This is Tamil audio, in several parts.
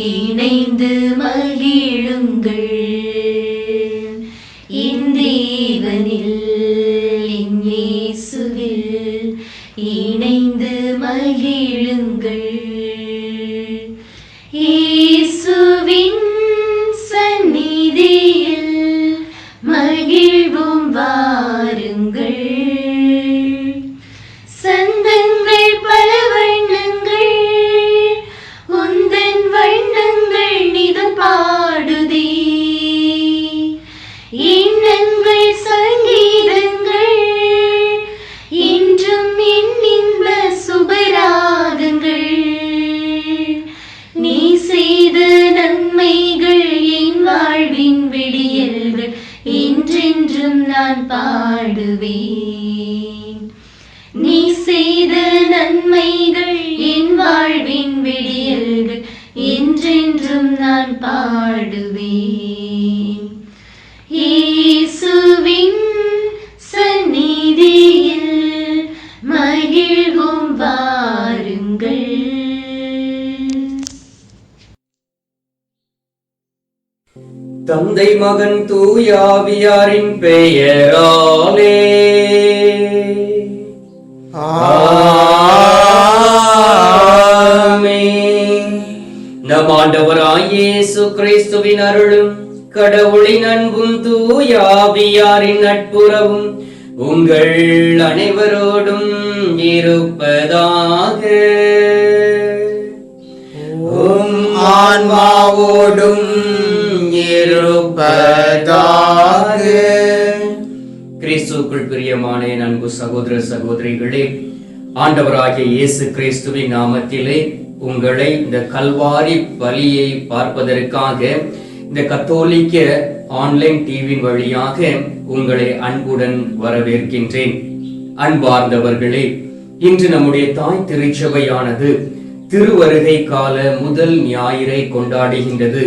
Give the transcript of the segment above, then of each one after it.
இணைந்து மகிழுங்கள். இந்தேவனில் இயேசுவில் இணைந்து மகிழுங்கள். இயேசுவின் சந்நிதியில் மகிழ்வும் வாருங்கள். சந்தங்கள் பல வண்ணங்கள் உந்தன் வண்ணங்கள் நிதம் பாடுதே. எண்ணங்கள் சங்கீதங்கள் என்றும் என் இன்ப சுபராகங்கள். நீ செய்த நன்மைகள் என் வாழ்வின் விடியல்கள் என்றென்றும் நான் பாடுவேன். நீ செய்த நன்மைகள் என் வாழ்வின் விடியல்கள் என்றென்றும் நான் பாடுவேன். இயேசுவின் சந்நிதியில் மகிழ்வும் வாருங்கள். தந்தை மகன் தூயாவியாரின் பெயராலே ஆமென். நம் ஆண்டவராகிய இயேசு கிறிஸ்துவின் அருளும் கடவுளின் அன்பும் தூயாவியாரின் நட்புறவும் உங்கள் அனைவரோடும் இருப்பதாக. ஆன்மாவோடும் இருப்பதாக. கிறிஸ்துவுக்குள் பிரியமான அன்பு சகோதர சகோதரிகளே, ஆண்டவராகிய இயேசு கிறிஸ்துவின் நாமத்திலே உங்களை இந்த கல்வாரி பலியை பார்ப்பதற்காக இந்த கத்தோலிக்க ஆன்லைன் டிவி வழியாக உங்களை அன்புடன் வரவேற்கின்றேன். அன்பார்ந்தவர்களே, இன்று நம்முடைய தாய் திருச்சபையானது திருவருகை கால முதல் ஞாயிறை கொண்டாடுகின்றது.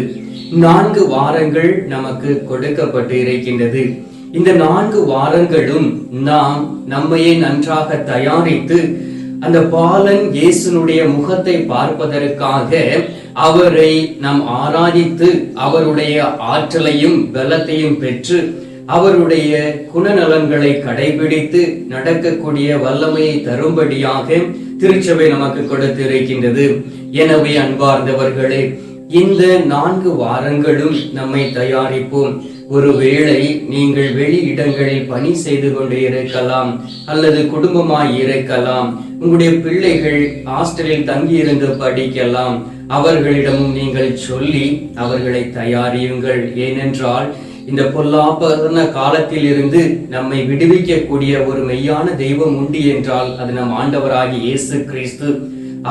4 வாரங்கள் நமக்கு கொடுக்கப்பட்டு இருக்கின்றது. இந்த 4 வாரங்களும் நாம் நம்மையே நன்றாக தயாரித்து அந்த பாலன் இயேசுனுடைய முகத்தை பார்ப்பதற்காக அவரை நாம் ஆராதித்து அவருடைய ஆற்றலையும் பலத்தையும் பெற்று அவருடைய குணநலன்களை கடைபிடித்து நடக்கக்கூடிய வல்லமையை தரும்படியாக திருச்சபை நமக்கு கொடுத்து இருக்கின்றது. எனவே அன்பார்ந்தவர்களே, இந்த 4 வாரங்களும் நம்மை தயாரிப்போம். ஒருவேளை நீங்கள் வெளி இடங்களில் பணி செய்து கொண்டு இருக்கலாம், அல்லது குடும்பமாய் இருக்கலாம், உங்களுடைய பிள்ளைகள் ஹாஸ்டலில் தங்கியிருந்து படிக்கலாம். அவர்களிடமும் நீங்கள் சொல்லி அவர்களை தயாரியுங்கள். ஏனென்றால் இந்த பொல்லாப்பான காலத்தில் இருந்து நம்மை விடுவிக்கக்கூடிய ஒரு மெய்யான தெய்வம் உண்டு என்றால் அது நம் ஆண்டவராகிய இயேசு கிறிஸ்து.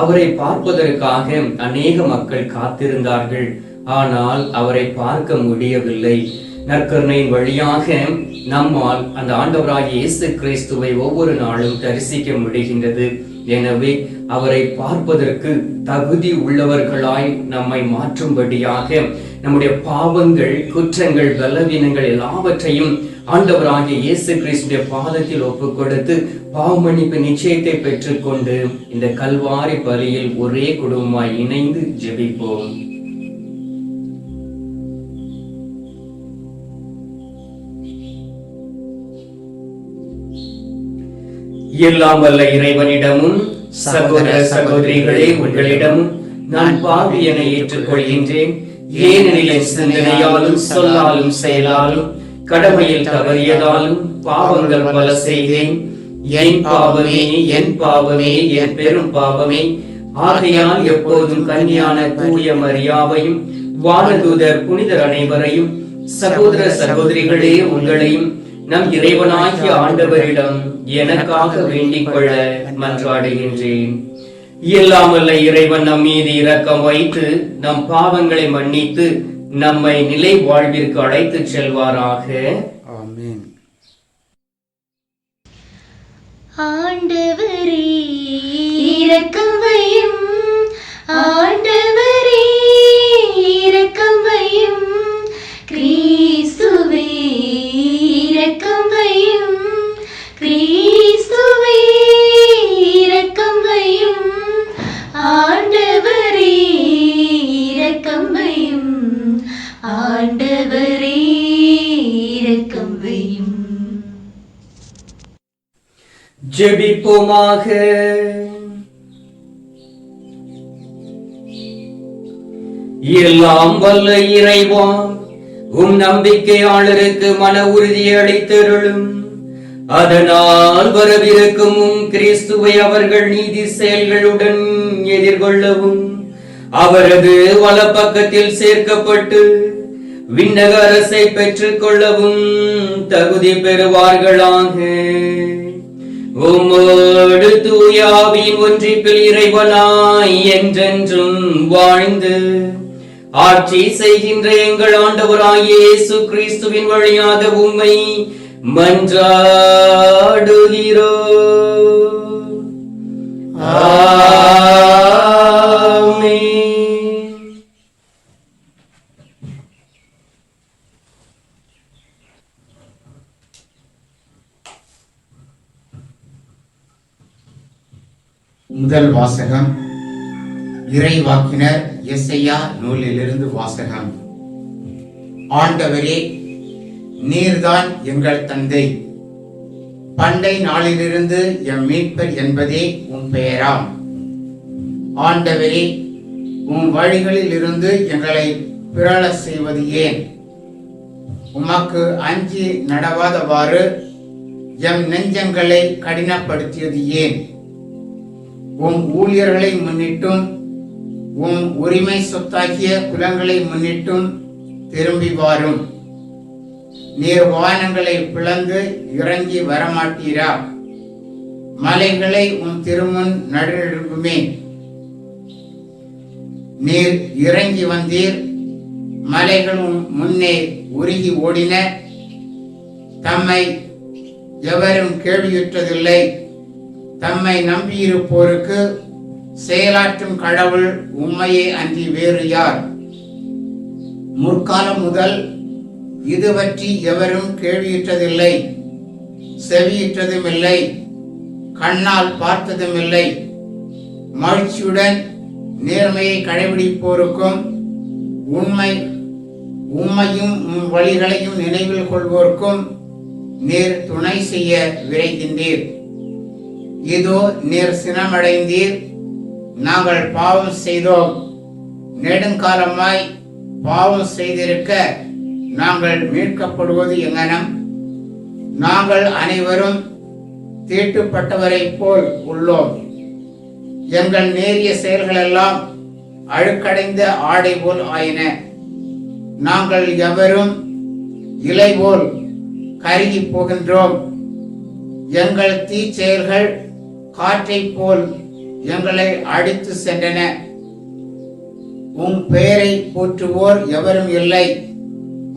அவரை பார்ப்பதற்காக அநேக மக்கள் காத்திருந்தார்கள், ஆனால் அவரை பார்க்க முடியவில்லை. நற்கருணையின் வழியாக நம்மால் அந்த ஆண்டவராகிய இயேசு கிறிஸ்துவை ஒவ்வொரு நாளும் தரிசிக்க முடிகின்றது. எனவே அவரை பார்ப்பதற்கு தகுதி உள்ளவர்களாய் நம்மை மாற்றும்படியாக நம்முடைய பாவங்கள், குற்றங்கள், பலவீனங்கள் எல்லாவற்றையும் ஆண்டவராகிய இயேசு கிறிஸ்துவின் பாதத்தில் ஒப்புக் கொடுத்து பாவமன்னிப்பு நிச்சயத்தை பெற்றுக்கொண்டு இந்த கல்வாரி பலியில் ஒரே குடும்பமாய் இணைந்து ஜெபிப்போம். எல்லாம் வல்ல இறைவனிடமும் சகோதர சகோதரிகளே உங்களிடமும் நான் பாவி என ஏற்றுக்கொள்கின்றேன். ஏனெனில் என் சிந்தனையாலும் சொல்லாலும் செயலாலும் கடமையில் தவறியதாலும் பாவங்கள் பல செய்தேன். என் பாவமே, என் பாவமே, என் பெரும் பாவமே. ஆகையால் எப்போதும் கன்னியான தூய மரியாவையும் வானதூதர் புனிதர் அனைவரையும் சகோதர சகோதரிகளே உங்களையும் நம் இறைவனாகிய ஆண்டவரிடம் எனக்காக வேண்டிக் கொள்ள மன்றாடுகின்றேன். எல்லாம் வல்ல இறைவன் நம் மீது இரக்கம் வைத்து நம் பாவங்களை மன்னித்து நம்மை நிலை வாழ்விற்கு அழைத்துச் செல்வாராக. ஆமென். ஆண்டவரே இரக்கம் வையும், ஆண்டவரே இரக்கம் வையும், கிறிஸ்துவே இரக்கம் வையும், கிறிஸ்துவே இரக்கம் வையும், ஆண்டவரே இரக்கம் ஜெபிப்போமாக. எல்லாம் வல்ல இறைவா, நம்பிக்கையாளருக்கு மன உறுதியை அளித்தருளும். அதனால் வரவிருக்கும் கிறிஸ்துவை அவர்கள் நீதி செயல்களுடன் எதிர்கொள்ளவும் அவரது வலப்பக்கத்தில் சேர்க்கப்பட்டு விண்ணக அரசை பெற்றுக் கொள்ளவும் தகுதி பெறுவார்களாக. உம்மோடு தூயாவின் ஒன்றிப்பில் இறைவனாய் என்றென்றும் வாழ்ந்து ஆட்சி செய்கின்ற எங்கள் ஆண்டவராய் இயேசு கிறிஸ்துவின் வழியாக உம்மை மன்றாடுகிறோம். ஆமென். முதல் வாசகம் இறைவாக்கினர் எசையா நூலிலிருந்து வாசகம். ஆண்டவரே, நீர்தான் எங்கள் தந்தை, பண்டை நாளிலிருந்து எம் மீட்பர் என்பதே உம் பெயராம். ஆண்டவரே, உம் வழிகளில் இருந்து எங்களை பிறழ செய்வது ஏன்? உமக்கு அஞ்சி நடவாதவாறு எம் நெஞ்சங்களை கடினப்படுத்தியது ஏன்? உம் ஊழியர்களை முன்னிட்டும் உம் உரிமை சொத்தாகிய குலங்களை முன்னிட்டும் திரும்பி வாரும். நீர் வானங்களை பிளந்து இறங்கி வரமாட்டீரா? மலைகளை உம் திருமுன் நடுநடுங்குமே. நீர் இறங்கி வந்தீர், மலைகளும் முன்னே உருகி ஓடின. தம்மை எவரும் கேள்வியுற்றதில்லை. தம்மை நம்பியிருப்போருக்கு செயலாற்றும் கடவுள் உம்மையே அன்றி வேறு யார்? முற்காலம் முதல் இது பற்றி எவரும் கேள்வியுற்றதில்லை, செவியுற்றதுமில்லை, கண்ணால் பார்த்ததுமில்லை. மகிழ்ச்சியுடன் நேர்மையை கடைபிடிப்போருக்கும் உம்மையும் உம் வழிகளையும் நினைவில் கொள்வோருக்கும் நீர் துணை செய்ய விரைகின்றீர். இதோ நீர் சினமடைந்தீர். நாங்கள் பாவம் செய்தோம். நெடுங்காலமாய் பாவம் செய்திருக்க நாங்கள் மீட்கப்படுவது எங்கனம்? நாங்கள் அனைவரும் தீட்டுப்பட்டவரை போல் உள்ளோம். எங்கள் நேரிய செயல்களெல்லாம் அழுக்கடைந்த ஆடை போல் ஆயின. நாங்கள் எவரும் இலை போல் கருகி போகின்றோம். எங்கள் தீச்செயல்கள் காற்றை போல் எங்களை அடித்து சென்றன. உம் பெயரை போற்றுவோர் எவரும் இல்லை,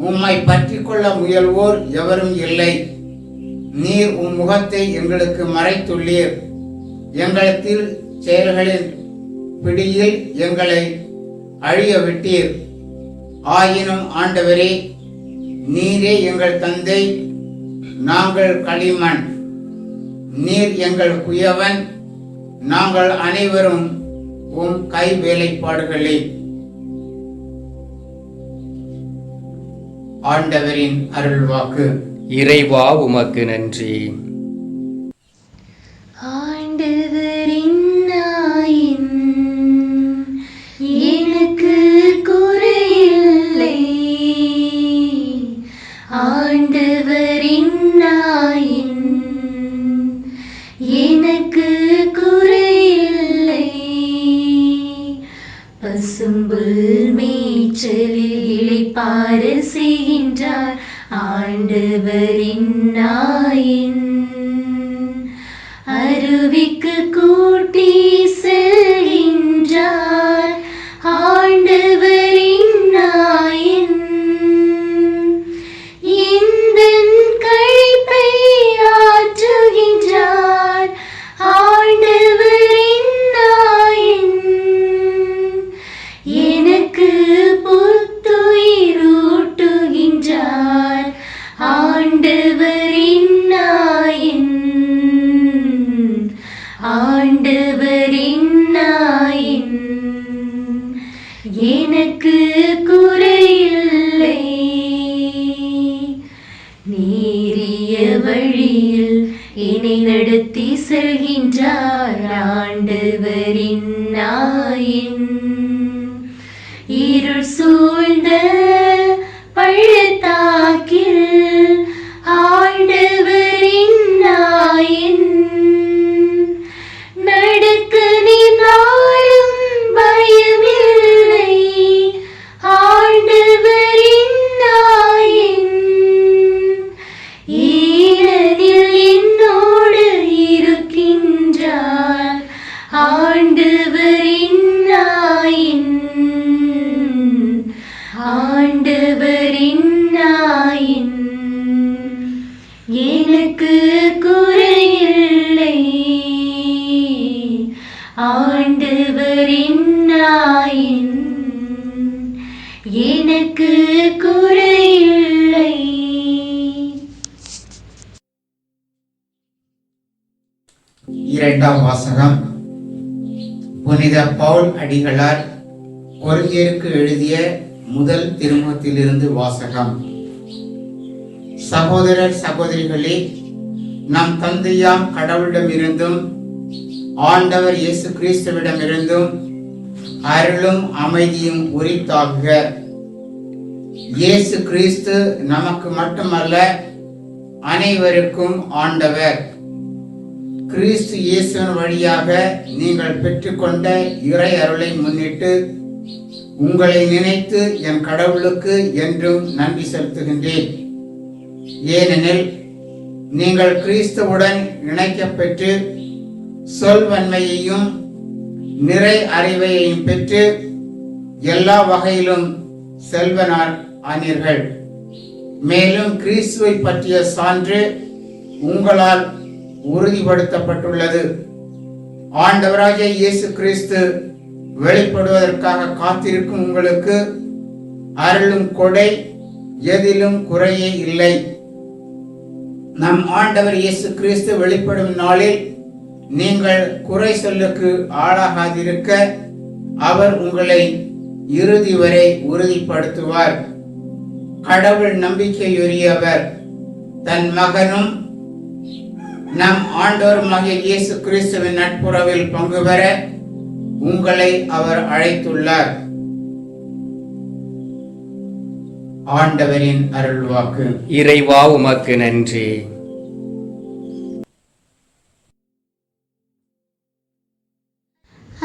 உம்மை பற்றி கொள்ள முயல்வோர் எவரும் இல்லை. நீர் உம் முகத்தை எங்களுக்கு மறைத்துள்ளீர். எங்கள் செயல்களின் பிடியில் எங்களை அழிய விட்டீர். ஆயினும் ஆண்டவரே, நீரே எங்கள் தந்தை, நாங்கள் களிமண். நீர் எங்கள் குயவன், நாங்கள் அனைவரும் உம் கை வேலைப்பாடுகளே. ஆண்டவரின் அருள்வாக்கு. இறைவா, உமக்கு நன்றி. ஆண்டவரின் நாயின் எனக்கு குறையில்லை. ஆண்டவரின் நாயின் எனக்கு குறையில்லை. பசும்புல் மேய்ச்சலில் இளைப்பாற செய்கின்றார் ஆண்டவரின் நாயின். அருவிக்கு கூட்டி செல்கின்றார் ஆண்டவரின் நாயின். இந்தன் களைப்பை ஆற்றுகின்றார் ஆண்டவரின் நாயின். எனக்கு புத்துயிரூட்டுகின்றார் ஆண்டவரின் நாயின். ஆண்டவரின் நாயின் எனக்கு குறையில்லை. நேரிய வழியில் என்னை நடத்தி செல்கின்றார் ஆண்டவரின் நாயின். இருள் சூழ்ந்த பள்ளத்தாக்கில் ஆண்டவரின் நாயின். நடக்க நின்றாலும் பயமில்லை ஆண்டவரின் நாயின். ஏனெனில் என்னோடு இருக்கின்றார் ஆண்டவரின் நாயின். ஆண்டவரின் நாயின். எனக்கு குறையில்லை ஆண்டவரின் நாயின். எனக்கு குறையில்லை. இரண்டாம் வாசகம். புனித பவுல் அடிகளார் கொரிந்தியருக்கு எழுதிய முதல் திருமுகத்திலிருந்து வாசகம். சகோதரர் சகோதரிகளே, நம் தந்தையாம் கடவுளிடமிருந்தும் ஆண்டவர் இயேசு கிறிஸ்துவிடமிருந்தும் அருளும் அமைதியும் உரித்தாகுக. இயேசு கிறிஸ்து நமக்கு மட்டுமல்ல, அனைவருக்கும் ஆண்டவர். கிறிஸ்து இயேசுவின் வழியாக நீங்கள் பெற்றுக்கொண்ட இறை அருளை முன்னிட்டு உங்களை நினைத்து என் கடவுளுக்கு என்றும் நன்றி செலுத்துகின்றேன். ஏனெனில் நீங்கள் கிறிஸ்துவுடன் இணைக்கப்பெற்று சொல்வன்மையையும் நிறை அறிவையையும் பெற்று எல்லா வகையிலும் செல்வனார் ஆனீர்கள். மேலும் கிறிஸ்துவை பற்றிய சான்று உங்களால் உறுதிப்படுத்தப்பட்டுள்ளது. ஆண்டவராகிய இயேசு கிறிஸ்து வெளிப்படுவதற்காக காத்திருக்கும் உங்களுக்கு அருளும் கொடை எதிலும் குறையே இல்லை. நம் ஆண்டவர் இயேசு கிறிஸ்து வெளிப்படும் நாளில் நீங்கள் குறை சொல்லுக்கு ஆளாகாதிருக்க அவர் உங்களை இறுதி வரை உறுதிப்படுத்துவார். கடவுள் நம்பிக்கையுரியவர். தன் மகனும் நம் ஆண்டவருமாகிய இயேசு கிறிஸ்துவின் நட்புறவில் பங்கு பெற உங்களை அவர் அழைத்துள்ளார். ஆண்டவரின் அருள்வாக்கு. இறைவா உமக்கு நன்றி.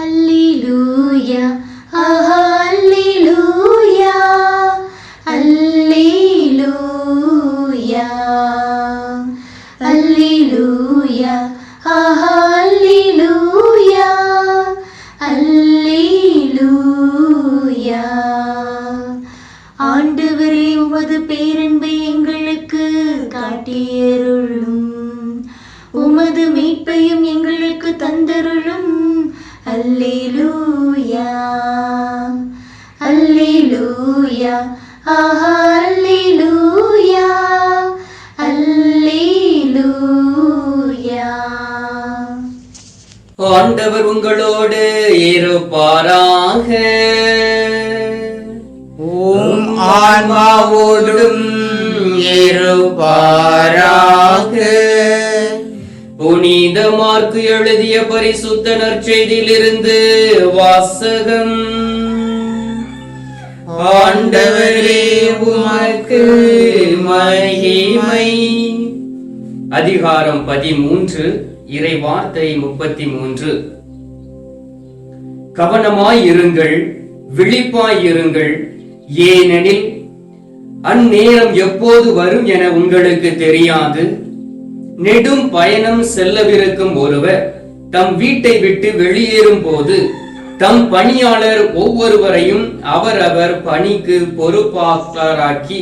அல்லேலூயா, அல்லேலூயா, அல்லேலூயா, அல்லேலூயா, அல்லேலூயா, அல்லேலூயா. ஆண்டவரே, உமது பேரன்பை எங்களுக்கு காட்டியருளும். உமது மீட்பையும் எங்களுக்கு தந்தருளும். அல்லேலூயா, அல்லேலூயா, அல்லேலூயா, அல்லேலூயா. ஆண்டவர் உங்களோடு இருப்பாராக. உம் ஆன்மாவோடும் இருப்பாராக. புனித மார்க்கு எழுதிய பரிசுத்த நற்செய்தியிலிருந்து வாசகம். ஆண்டவரே உமக்கு மகிமை. அதிகாரம் 13, இறை வார்த்தை 33. கவனமாயிருங்கள், விழிப்பாயிருங்கள், ஏனெனில் அந்நேரம் எப்போது வரும் என உங்களுக்கு தெரியாது. நெடும் பயணம் செல்லவிருக்கும் ஒருவர் தம் வீட்டை விட்டு வெளியேறும் போது தம் பணியாளர் ஒவ்வொருவரையும் அவரவர் பணிக்கு பொறுப்பாளராக்கி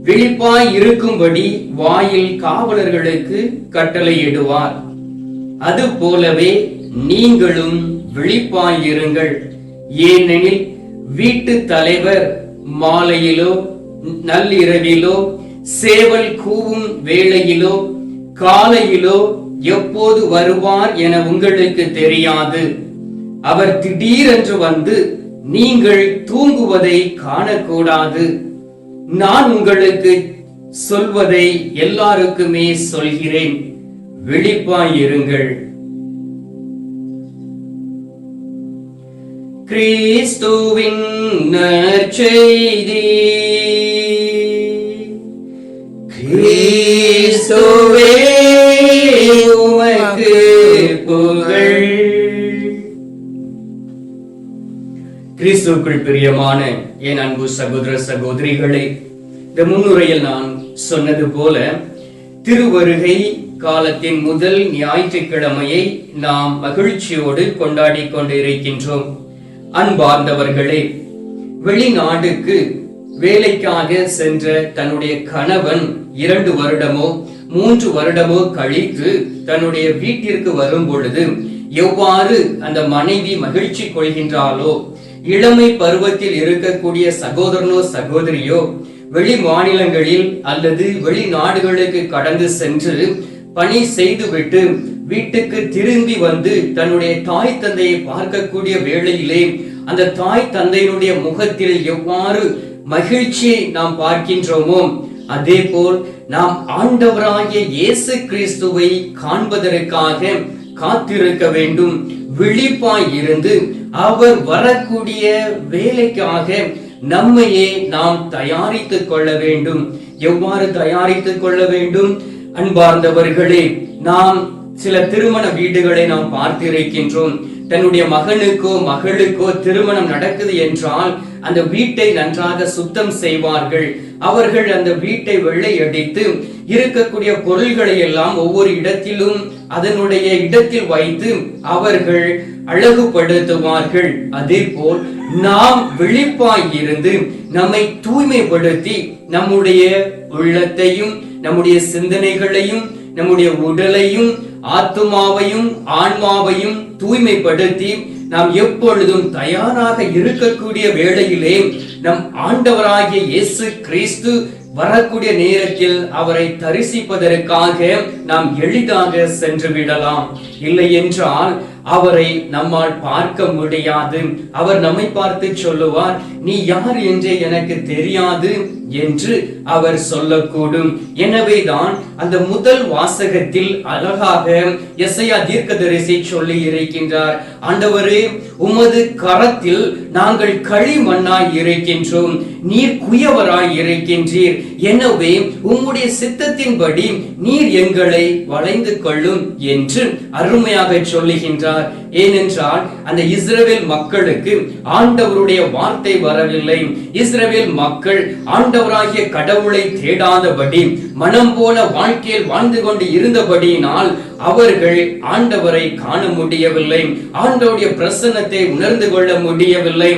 விழிப்பாய் இருக்கும்படி வாயில் காவலர்களுக்கு கட்டளையிடுவார். அது போலவே நீங்களும் விழிப்பாயிருங்கள். ஏனெனில் வீட்டு தலைவர் மாலையிலோ நள்ளிரவிலோ சேவல் கூவும் வேளையிலோ காலையிலோ எப்போது வருவார் என உங்களுக்கு தெரியாது. அவர் திடீரென்று வந்து நீங்கள் தூங்குவதை காணக்கூடாது. நான் உங்களுக்கு சொல்வதை எல்லாருக்குமே சொல்கிறேன், விழிப்பாயிருங்கள். கிறிஸ்துவின் நற்செய்தி. கிறிஸ்துவே உமக்கு புகழ். கிறிஸ்துவுக்குள் பிரியமான என் அன்பு சகோதர சகோதரிகளே, இந்த முன்னுரையில் நான் சொன்னது போல திருவருகை காலத்தின் முதல் ஞாயிற்றுக்கிழமையை நாம் மகிழ்ச்சியோடு கொண்டாடி கொண்டிருக்கின்றோம். அன்பார்ந்தவர்களே, வெளிநாடுக்கு வேலைக்காக சென்ற தன்னுடைய கணவன் 2 வருடமோ 3 வருடமோ கழித்து தன்னுடைய வீட்டிற்கு வரும் பொழுது எவ்வாறு அந்த மனைவி மகிழ்ச்சி கொள்கின்றாளோ, இளமை பருவத்தில் இருக்கக்கூடிய சகோதரனோ சகோதரியோ வெளி மாநிலங்களில் அல்லது வெளிநாடுகளுக்கு கடந்து சென்று பணி செய்துவிட்டு வீட்டுக்கு திரும்பி வந்து தன்னுடைய தாய் தந்தையை பார்க்கக்கூடிய வேளையிலே அந்த தாய் தந்தையினுடைய முகத்தில் எவ்வாறு மகிழ்ச்சியை நாம் பார்க்கின்றோமோ, அதே போல் நாம் ஆண்டவராகிய இயேசு கிறிஸ்துவை காண்பதற்காக காத்திருக்க வேண்டும். விழிப்பாய் இருந்து அவர் வரக்கூடிய வேலைக்காக நம்மையே நாம் தயாரித்துக் கொள்ள வேண்டும். எவ்வாறு தயாரித்துக் கொள்ள வேண்டும்? அன்பார்ந்தவர்களே, நாம் சில திருமண வீடுகளை நாம் பார்த்திருக்கின்றோம். தன்னுடைய மகனுக்கோ மகளுக்கோ திருமணம் நடக்குது என்றால் அந்த வீட்டை நன்றாக சுத்தம் செய்வார்கள். அவர்கள் அந்த வீட்டை வெள்ளையடித்து இருக்கக்கூடிய பொருள்களை எல்லாம் ஒவ்வொரு இடத்திலும் அதனுடைய இடத்தில் வைத்து அவர்கள் அழகுபடுத்துவார்கள். அதே போல் நாம் விழிப்பாய் இருந்து நம்மை தூய்மைப்படுத்தி நம்முடைய உள்ளத்தையும் நம்முடைய சிந்தனைகளையும் நம்முடைய உடலையும் ஆத்துமாவையும் ஆன்மாவையும் தூய்மைப்படுத்தி நாம் எப்பொழுதும் தயாராக இருக்கக்கூடிய வேளையிலே நம் ஆண்டவராகிய இயேசு கிறிஸ்து வரக்கூடிய நேரத்தில் அவரை தரிசிப்பதற்காக நாம் எளிதாக சென்று விடலாம். இல்லை என்றால் அவரை நம்மால் பார்க்க முடியாது. அவர் நம்மை பார்த்து சொல்லுவார், நீ யார் என்றே எனக்கு தெரியாது என்று அவர் சொல்லக்கூடும். எனவேதான் அந்த முதல் வாசகத்தில் அழகாக எசையா தீர்க்கதரிசி சொல்லி இருக்கின்றார், ஆண்டவரே, உமது கரத்தில் நாங்கள் களிமண்ணாய் இருக்கின்றோம், நீர் குயவராய் இருக்கின்றீர். எனவே உம்முடைய சித்தத்தின்படி நீர் எங்களை வளைந்து கொள்ளும் என்று அருமையாக சொல்லுகின்றார். ஏனென்றால் அந்த இஸ்ரவேல் மக்களுக்கு ஆண்டவருடைய வார்த்தை வரவில்லை. இஸ்ரவேல் மக்கள் ஆண்டவராகிய கடவுளை தேடாதபடி மனம் போல வாழ்க்கையில் வாழ்ந்து கொண்டு இருந்தபடியினால் அவர்கள் ஆண்டவரை காண முடியவில்லை, ஆண்டவருடைய பிரசன்னத்தை உணர்ந்து கொள்ள முடியவில்லை.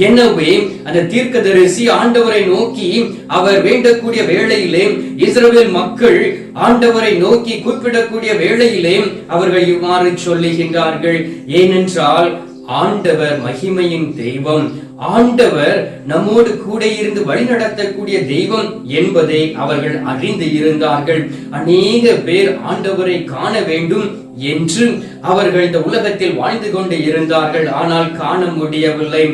எனவே அந்த தீர்க்கதரிசி ஆண்டவரை நோக்கி அவர் வேண்டக்கூடிய வேளையிலே, இஸ்ரவேல் மக்கள் ஆண்டவரை நோக்கி கூப்பிடக்கூடிய வேளையிலே அவர்கள் இவ்வாறு சொல்லுகின்றார்கள், ஏனென்றால் ஆண்டவர் மகிமையின் தெய்வம், ஆண்டவர் நம்மோடு கூட இருந்து வழிநடத்தக்கூடிய தெய்வம் என்பதை அவர்கள் அறிந்து இருந்தார்கள். அநேக பேர் ஆண்டவரை காண வேண்டும் என்று அவர்கள் இந்த உலகத்தில் வாழ்ந்து கொண்டு இருந்தார்கள், ஆனால் காண முடியவில்லை.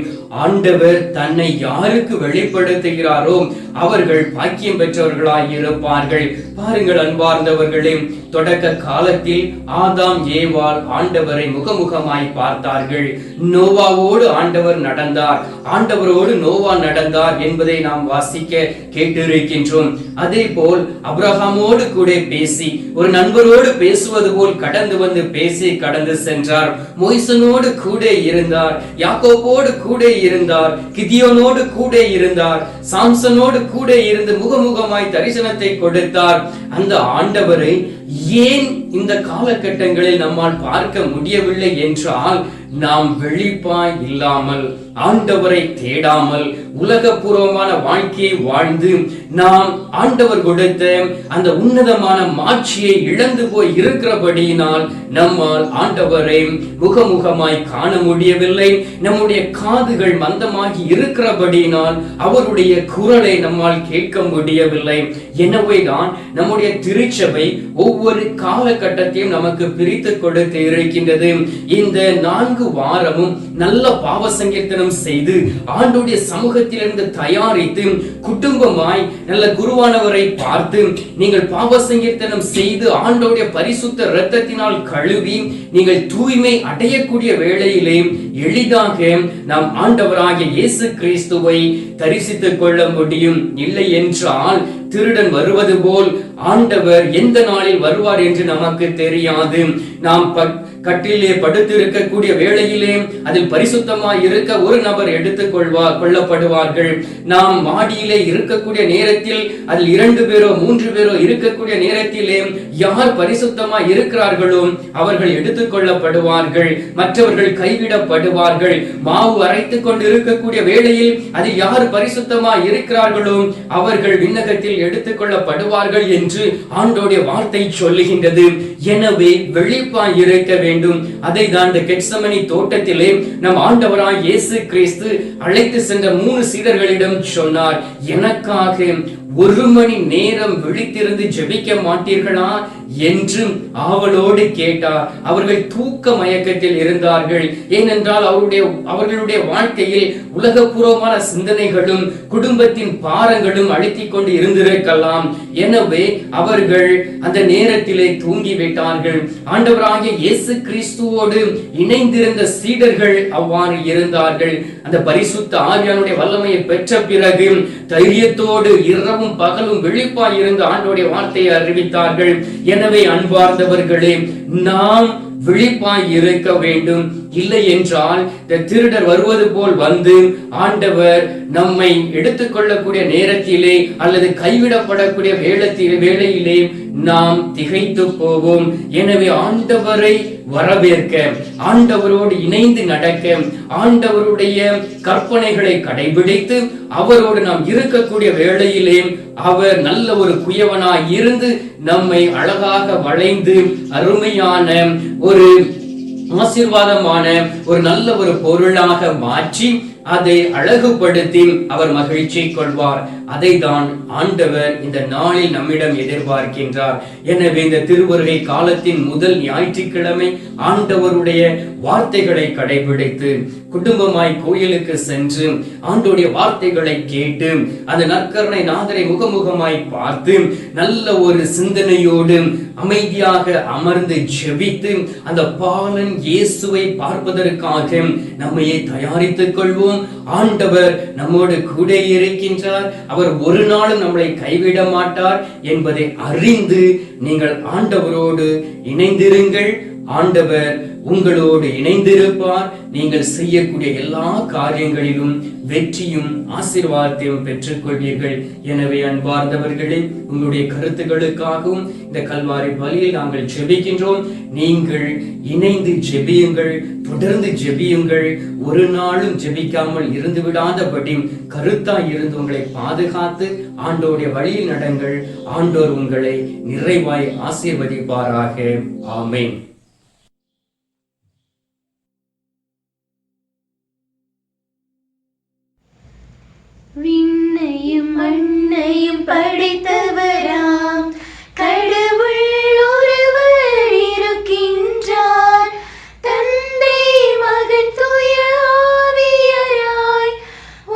ஆண்டவர் தன்னை யாருக்கு வெளிப்படுத்துகிறாரோ அவர்கள் பாக்கியம் பெற்றவர்களாய் இருப்பார்கள். பாருங்கள் அன்பார்ந்தவர்களே, தொடக்க காலத்தில் ஆதாம் ஏவாள் ஆண்டவரை முகமுகமாய் பார்த்தார்கள். நோவாவோடு ஆண்டவர் நடந்தார், ஆண்டவரோடு நோவா நடந்தார் என்பதை நாம் வாசிக்க கேட்டிருக்கின்றோம். அதே போல் அப்ரஹாமோடு கூட பேசி ஒரு நண்பரோடு பேசுவது போல் கடந்து வந்து பேசி கடந்து சென்றார். மோய்சனோடு கூட இருந்தார், யாக்கோபோடு கூட இருந்தார், கிதியோனோடு கூட இருந்தார், சாம்சனோடு கூட இருந்து முகமுகமாய் தரிசனத்தை கொடுத்தார். அந்த ஆண்டவரை ஏன் இந்த காலகட்டங்களில் நம்மால் பார்க்க முடியவில்லை என்றால், நாம் வெளிப்பாய் இல்லாமல் ஆண்டவரை தேடாமல் உலகபூர்வமான வாழ்க்கையை வாழ்ந்து நாம் ஆண்டவர் கொடுத்த அந்த உன்னதமான மாட்சியை இழந்து போய் இருக்கிறபடியினால் நம்மால் ஆண்டவரை முகமுகமாய் காண முடியவில்லை. நம்முடைய காதுகள் மந்தமாகி இருக்கிறபடியினால் அவருடைய குரலை நம்மால் கேட்க முடியவில்லை. எனவேதான் நம்முடைய திருச்சபை ஒவ்வொரு காலகட்டத்தையும் நமக்கு பிரித்து கொடுத்து இருக்கின்றது. இந்த 4 வாரமும் நல்ல பாவ சங்கீர்த்தனம் செய்து ஆண்டவருடைய சமூகத்தில் ஆரம்பத்திலிருந்து தயாரித்து குடும்பமாய் நல்ல குருவானவரை பார்த்து நீங்கள் பாவ சங்கீர்த்தனம் செய்து ஆண்டவருடைய பரிசுத்த இரத்தத்தினால் கழுவி நீங்கள் தூய்மை அடையக்கூடிய வேளையிலே எளிதாக நாம் ஆண்டவராகிய இயேசு கிறிஸ்துவை தரிசித்துக் கொள்ள முடியும். இல்லை என்றால் திருடன் வருவது போல் ஆண்டவர் எந்த நாளில் வருவார் என்று நமக்கு தெரியாது. நாம் கட்டிலே படுத்து இருக்கக்கூடிய வேளையிலே அதில் பரிசுத்தமாய் இருக்க ஒரு நபர் எடுத்துக் கொள்ளப்படுவார்கள். நாம் மாடியிலே இருக்கக்கூடிய நேரத்தில் அதில் 2 பேரோ 3 பேரோ இருக்கக்கூடிய நேரத்திலே யார் பரிசுத்தமாய் இருக்கிறார்களோ அவர்கள் எடுத்துக் கொள்ளப்படுவார்கள், மற்றவர்கள் கைவிடப்படுவார்கள். மாவு அரைத்துக் கொண்டு இருக்கக்கூடிய வேளையில் அதில் யார் பரிசுத்தமாய் இருக்கிறார்களோ அவர்கள் விண்ணகத்தில் எடுத்துக் கொள்ளப்படுவார்கள் என்று ஆண்டவருடைய வார்த்தை சொல்லுகின்றது. எனவே விழிப்பாய் இருக்க வேண்டும். அதை தான் இந்த கெத்செமனி தோட்டத்திலே நம் ஆண்டவராய் இயேசு கிறிஸ்து அழைத்து சென்ற 3 சீடர்களிடம் சொன்னார், எனக்காக 1 மணி நேரம் விழித்திருந்து ஜெபிக்க மாட்டீர்களா என்று ஆவலோடு கேட்டார். அவர்கள் தூக்க மயக்கத்தில் இருந்தார்கள். ஏனென்றால் அவர்களுடைய வாழ்க்கையில் உலகபூர்வமான சிந்தனைகளும் குடும்பத்தின் பாரங்களும் அழுத்திக் கொண்டு இருந்திருக்கலாம். எனவே அவர்கள் அந்த நேரத்திலே தூங்கிவிட்டார்கள். ஆண்டவராகிய இயேசு கிறிஸ்துவோடு இணைந்திருந்த சீடர்கள் அவ்வாறு இருந்தார்கள். அந்த பரிசுத்த ஆவியானுடைய வல்லமையை பெற்ற பிறகு தைரியத்தோடு இரவும் பகலும் விழிப்பாய் இருந்து ஆண்டவருடைய வார்த்தையை அறிவித்தார்கள். எனவே அன்பார்ந்தவர்களே, நாம் விழிப்பாய் இருக்க வேண்டும். இல்லை என்றால் திருடர் வருவது போல் வந்து ஆண்டவர் நம்மை எடுத்துக்கொள்ளக்கூடிய நேரத்திலே அல்லது கைவிடப்படக்கூடிய வேளையிலே நாம் திகைத்து போவோம். எனவே ஆண்டவரை வரவேற்க, ஆண்டவரோடு இணைந்து நடக்க, ஆண்டவருடைய கற்பனைகளை கடைபிடித்து அவரோடு நாம் இருக்கக்கூடிய வேளையிலே அவர் நல்ல ஒரு குயவனாய் இருந்து நம்மை அழகாக வளைந்து அருமையான ஒரு ஆசீர்வாதமான ஒரு நல்ல ஒரு பொருளாக மாற்றி அதை அழகுபடுத்தி அவர் மகிழ்ச்சி கொள்வார். அதை தான் ஆண்டவர் இந்த நாளில் நம்மிடம் எதிர்பார்க்கின்றார். எனவே இந்த திருவருகை காலத்தின் முதல் ஞாயிற்றுக்கிழமை ஆண்டவருடைய வார்த்தைகளை கடைபிடித்து குடும்பமாய் கோயிலுக்கு சென்று ஆண்டவருடைய வார்த்தைகளை கேட்டு அந்த நற்கருணை நாதரை முகமுகமாய் பார்த்து நல்ல ஒரு சிந்தனையோடு அமைதியாக அமர்ந்து ஜெபித்து அந்த பாலன் இயேசுவை பார்ப்பதற்காக நம்மையே தயாரித்துக் கொள்வோம். ஆண்டவர் நம்மோடு கூட இருக்கின்றார். அவர் ஒரு நாளும் நம்மளை கைவிட மாட்டார் என்பதை அறிந்து நீங்கள் ஆண்டவரோடு இணைந்திருங்கள். ஆண்டவர் உங்களோடு இணைந்திருப்பார். நீங்கள் செய்யக்கூடிய எல்லா காரியங்களிலும் வெற்றியும் ஆசீர்வாதத்தையும் பெற்றுக் கொள்வீர்கள். எனவே அன்பார்ந்தவர்களே, உங்களுடைய கருத்துக்களுக்காகவும் இந்த கல்வாரி பலியில் நாங்கள் ஜெபிக்கின்றோம். நீங்கள் இணைந்து ஜெபியுங்கள், தொடர்ந்து ஜெபியுங்கள். ஒரு நாளும் ஜெபிக்காமல் இருந்து விடாதபடி கருத்தாய் இருந்து உங்களை பாதுகாத்து ஆண்டோருடைய வழியில் நடங்கள். ஆண்டோர் உங்களை நிறைவாய் ஆசீர்வதிப்பாராக. ஆமென். விண்ணையும் மண்ணையும் படைத்தவராம் கடவுள் ஒருவர் இருக்கின்றார். தந்தை மகன் தூய ஆவியாராய்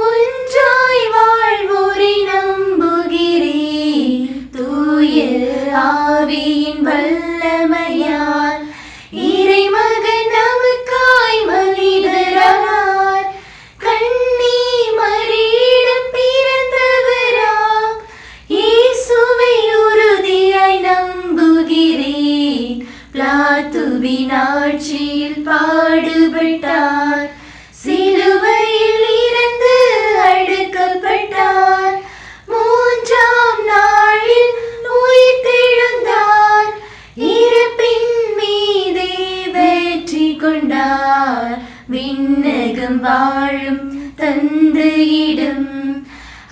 ஒன்றாய் வாழ்வோரை நம்புகிறேன். தூய ஆவியின் வல்லமையால் இறைமகன் நமக்காய் மனிதரானார். கண்ணி மரியிடம் பிறந்தவராம் இயேசுவை உறுதியாய் நம்புகிறேன். பிலாத்துவின் ஆட்சியில் பாடுபட்டார், சிலுவையில் இறந்து அடக்கப்பட்டார். 3ஆம் நாளில் உயிர்த்தெழுந்தார், இறப்பின் மீதே வெற்றி கொண்டார். விண்ணகம் வாழும் தந்தையிடம்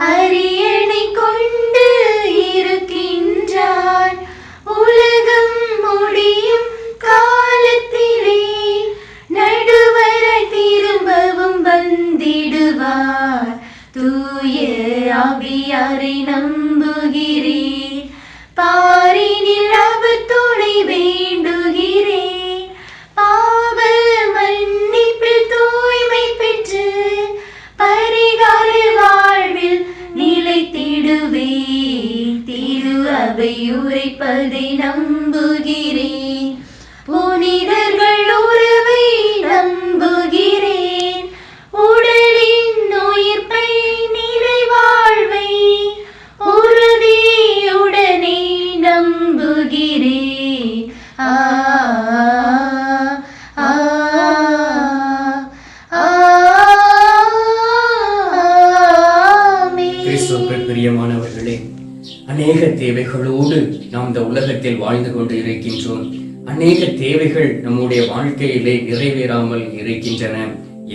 அரியணை கொண்டு இருக்கின்றார். உலகம் முடியும் காலத்திலே நடுவராய் திரும்பவும் வந்திடுவார். தூய ஆவியாரை நம்புகிறேன், பாரினில் அவர் துணை வேண்டுகிறேன். பாவ மன்னிப்பில் தூய்மை பெற்று பரிகார உரைப்பதை நம்புகிறேன். புனிதர்கள் உறவை நம்புகிறேன். உடலின் உயிர்ப்பை நிறைவாழ்வை உறுதியுடனே நம்புகிறேன். பிரியமானவர்களே, அநேக தேவைகளோடு நாம் இந்த உலகத்தில் வாழ்ந்து கொண்டு இருக்கின்றோம். அநேக தேவைகள் நம்முடைய வாழ்க்கையிலே நிறைவேறாமல் இருக்கின்றன.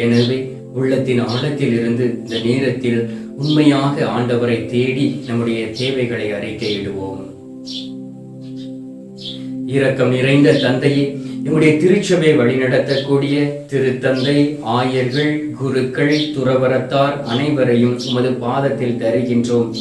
எனவே உள்ளத்தின் ஆழத்தில் இருந்து இந்த நேரத்தில் உண்மையாக ஆண்டவரை தேடி நம்முடைய தேவைகளை அறிக்கையிடுவோம். இரக்கம் நிறைந்த தந்தையே, நம்முடைய திருச்சபை வழிநடத்தக்கூடிய திருத்தந்தை, ஆயர்கள், குருக்கள், துறவரத்தார் அனைவரையும் உமது பாதத்தில் தருகின்றோம்.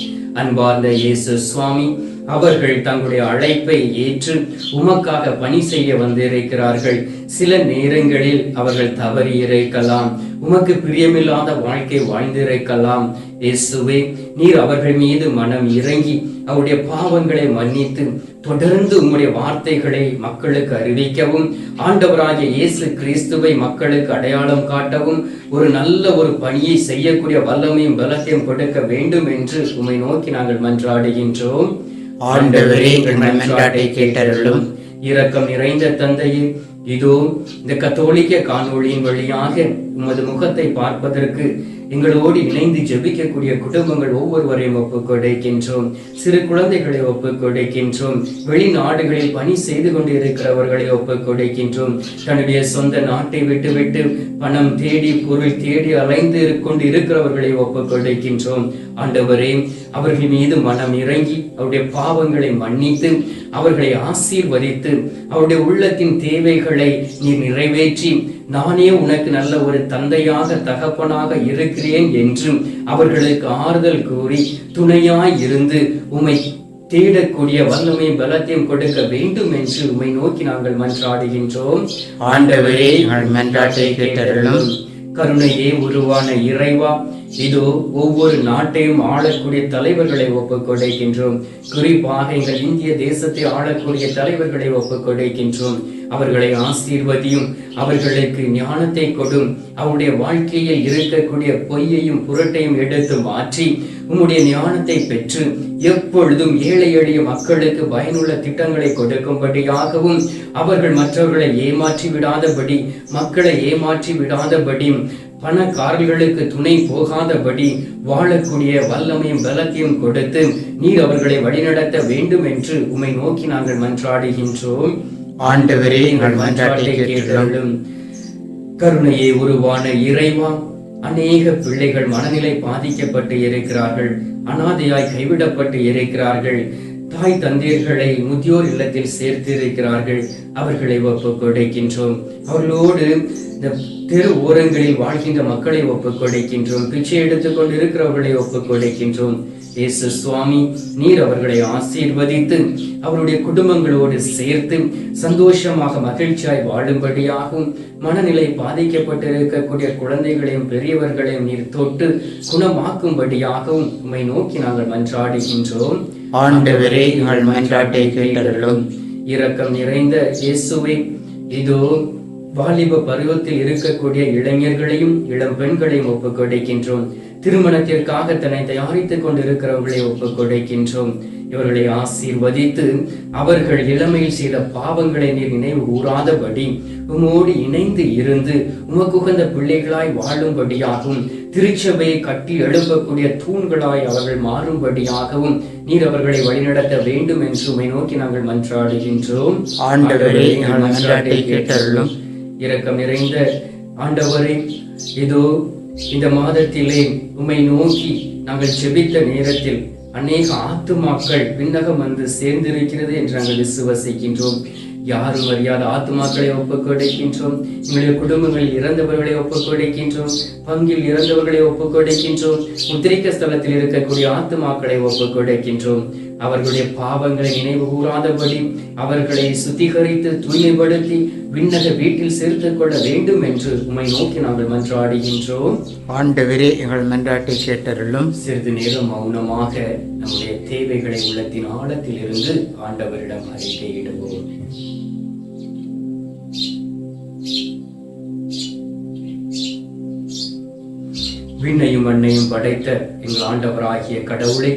அன்பார்ந்த இயேசு சுவாமி, அவர்கள் தங்களுடைய அழைப்பை ஏற்று உமக்காக பணி செய்ய வந்திருக்கிறார்கள். சில நேரங்களில் அவர்கள் தவறி இருக்கலாம், உமக்கு பிரியமில்லாத வாழ்க்கை வாழ்ந்திருக்கலாம். இயேசுவே, நீர் அவர்கள் மீது மனம் இறங்கி அவருடைய பாவங்களை மன்னித்து தொடர்ந்து உம்முடைய வார்த்தைகளை மக்களுக்கு அறிவிக்கவும், ஆண்டவராகிய இயேசு கிறிஸ்துவை மக்களுக்கு அடையாளம் காட்டவும் ஒரு நல்ல ஒரு பணியை செய்யக்கூடிய வல்லமையும் பலத்தையும் கொடுக்க வேண்டும் என்று உம்மை நோக்கி நாங்கள் மன்றாடுகின்றோம். ஆண்டவரே, எங்கள் மன்றாட்டை கேட்டருளும். இரக்கம் நிறைந்த தந்தையே, இதோ இந்த கத்தோலிக்க காணொளியின் வழியாக உமது முகத்தை பார்ப்பதற்கு எங்களோடு இணைந்து ஜெபிக்கக்கூடிய குடும்பங்கள் ஒவ்வொருவரையும் ஒப்புக் கொடுக்கின்றோம். சிறு குழந்தைகளை ஒப்புக் கொடுக்கின்றோம். வெளிநாடுகளில் பணி செய்து கொண்டு இருக்கிறவர்களை ஒப்புக் கொடுக்கின்றோம். தன்னுடைய சொந்த நாட்டை விட்டு பணம் தேடி பொருள் தேடி அலைந்து கொண்டு இருக்கிறவர்களை ஒப்புக் கொடுக்கின்றோம். ஆண்டவரே, அவர்கள் மீது மனம் இறங்கி அவருடைய பாவங்களை மன்னித்து அவர்களை ஆசீர்வதித்து அவருடைய உள்ளத்தின் தேவைகளை நீர் நிறைவேற்றி, நானே உனக்கு நல்ல ஒரு தந்தையாக தகப்பனாக இருக்கிறேன் என்றும் அவர்களுக்கு ஆறுதல் கூறி துணையாய் இருந்து உம்மை தேடக்கூடிய வல்லமை பலத்தையும் கொடுக்க வேண்டும் என்று உம்மை நோக்கி நாங்கள் மன்றாடுகின்றோம். ஆண்டவரே, மன்றாட்டை கேட்டருளும். கருணையே உருவான இறைவா, இதோ ஒவ்வொரு நாட்டையும் ஆளக்கூடிய தலைவர்களை ஒப்புக் கொடுக்கின்றோம். குறிப்பாக எங்கள் இந்திய தேசத்தை ஆளக்கூடிய தலைவர்களை ஒப்புக் கொடுக்கின்றோம். அவர்களை ஆசீர்வதியும், அவர்களுக்கு ஞானத்தை கொடும், அவருடைய வாழ்க்கையில் இருக்கக்கூடிய பொய்யையும் புரட்டையும் எடுத்து மாற்றி உம்முடைய ஞானத்தை பெற்று எப்பொழுதும் ஏழை எளிய மக்களுக்கு பயனுள்ள திட்டங்களை கொடுக்கும்படியாகவும், அவர்கள் மற்றவர்களை ஏமாற்றி விடாதபடி, மக்களை ஏமாற்றி விடாதபடி, பணக்காரர்களுக்கு துணை போகாதபடி வாழக்கூடிய வல்லமையும் பலத்தையும் கொடுத்து நீர் அவர்களை வழிநடத்த வேண்டும் என்று உம்மை நோக்கி நாங்கள் மன்றாடுகின்றோம். ஆண்டவரே, எங்கள் மன்றாட்டை கேட்டருளும். கருணையே உருவான இறைவா, அநேக பிள்ளைகள் மனநிலை பாதிக்கப்பட்டு இருக்கிறார்கள், அனாதையாய் கைவிடப்பட்டு இருக்கிறார்கள், தாய் தந்தையர்களை முதியோர் இல்லத்தில் சேர்த்து இருக்கிறார்கள். அவர்களை ஒப்புக் கொடுக்கின்றோம். அவர்களோடு இந்த தெரு ஓரங்களில் வாழ்கின்ற மக்களை ஒப்புக் கொடுக்கின்றோம். பிச்சை எடுத்துக் கொண்டு இருக்கிறவர்களை ஒப்புக் கொடுக்கின்றோம். இயேசு சுவாமி, நீர் அவர்களை ஆசீர்வதித்து அவருடைய குடும்பங்களோடு சேர்த்து சந்தோஷமாக மகிழ்ச்சியாய் வாழும்படியாகவும், மனநிலை பாதிக்கப்பட்டிருக்கக்கூடிய குழந்தைகளையும் பெரியவர்களையும் நீர் தொட்டு குணமாக்கும்படியாகவும் உம்மை நோக்கி நாங்கள் மன்றாடுகின்றோம். ஆண்டவரே, எங்கள் மன்றாட்டை கேட்டருளும். இரக்கம் நிறைந்த இயேசுவே, இதோ வாலிப பருவத்தில் இருக்கக்கூடிய இளைஞர்களையும் இளம் பெண்களையும் ஒப்புக் கொடுக்கின்றோம். திருமணத்திற்காக தன்னை தயாரித்துக் கொண்டிருக்கிறவர்களை ஒப்புக் கொடுக்கின்றோம். இவர்களை ஆசீர்வதித்து அவர்கள் இளமையில் செய்த பாவங்களை நீர் நினைவு கூறாதபடி உமோடு இணைந்து இருந்து உமக்குகந்த பிள்ளைகளாய் வாழும்படியாகவும், திருச்சபையை கட்டி எழுப்பக்கூடிய தூண்களாய் அவர்கள் மாறும்படியாகவும் நீர் அவர்களை வழிநடத்த வேண்டும் என்று உம்மை நோக்கி நாங்கள் மன்றாடுகின்றோம். ஆண்டவரே, எங்கள் மன்றாட்டை கேட்டருளும். இரக்கம் நிறைந்த ஆண்டவரே, இதோ இந்த மாதத்திலே உம்மை நோக்கி நாங்கள் ஜெபித்த நேரத்தில் அநேக ஆத்துமாக்கள் விண்ணகம் வந்து சேர்ந்திருக்கிறது என்று நாங்கள் விசுவசிக்கின்றோம். யாரும் அறியாத ஆத்துமாக்களை ஒப்புக் கொடுக்கின்றோம். எங்களுடைய குடும்பங்களில் இறந்தவர்களை ஒப்புக் கொடுக்கின்றோம். பங்கில் இறந்தவர்களை ஒப்புக் கொடுக்கின்றோம். முத்திரிக்க ஸ்தலத்தில் இருக்கக்கூடிய ஆத்துமாக்களை ஒப்புக் கொடுக்கின்றோம். அவர்களுடைய பாவங்களை நினைவு கூறாதபடி அவர்களை சுத்திகரித்து தூய்மைப்படுத்தி விண்ணக வீட்டில் சேர்த்துக் கொள்ள வேண்டும் என்று உம்மை நோக்கி நாங்கள் மன்றாடுகின்றோம். ஆண்டவரே, எங்கள் மன்றாட்டை கேட்டருளும். சிறிது நேரம் மௌனமாக நம்முடைய தேவைகளை உள்ளத்தின் ஆழத்தில் இருந்து ஆண்டவரிடம் அறிக்கையிடுவோம். விண்ணையும் மண்ணையும் படைத்த எங்கள் ஆண்டவராகிய கடவுளை,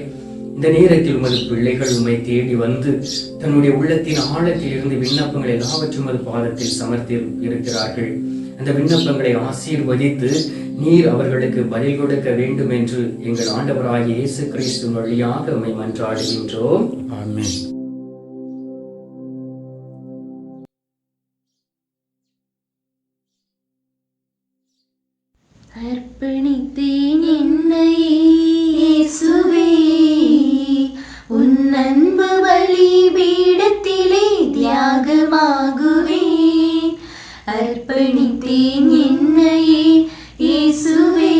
இந்த நேரத்தில் உமது பிள்ளைகள் உம்மை தேடி வந்து தன்னுடைய உள்ளத்தின் ஆழத்தில் இருந்து விண்ணப்பங்கள் எல்லாவற்றும் உமது பாதத்தில் சமர்த்தி இருக்கிறார்கள். அந்த விண்ணப்பங்களை ஆசீர்வதித்து நீர் அவர்களுக்கு பதில் கொடுக்க வேண்டும் என்று எங்கள் ஆண்டவராகிய இயேசு கிறிஸ்து வழியாக உம்மை மன்றாடுகின்றோம். ஆமென். அர்ப்பணித்தேன் என்னை இயேசுவே, உன் அன்பு பலிபீடத்திலே தியாகமாகுவேன். அர்ப்பணித்தேன் என்னை இயேசுவே,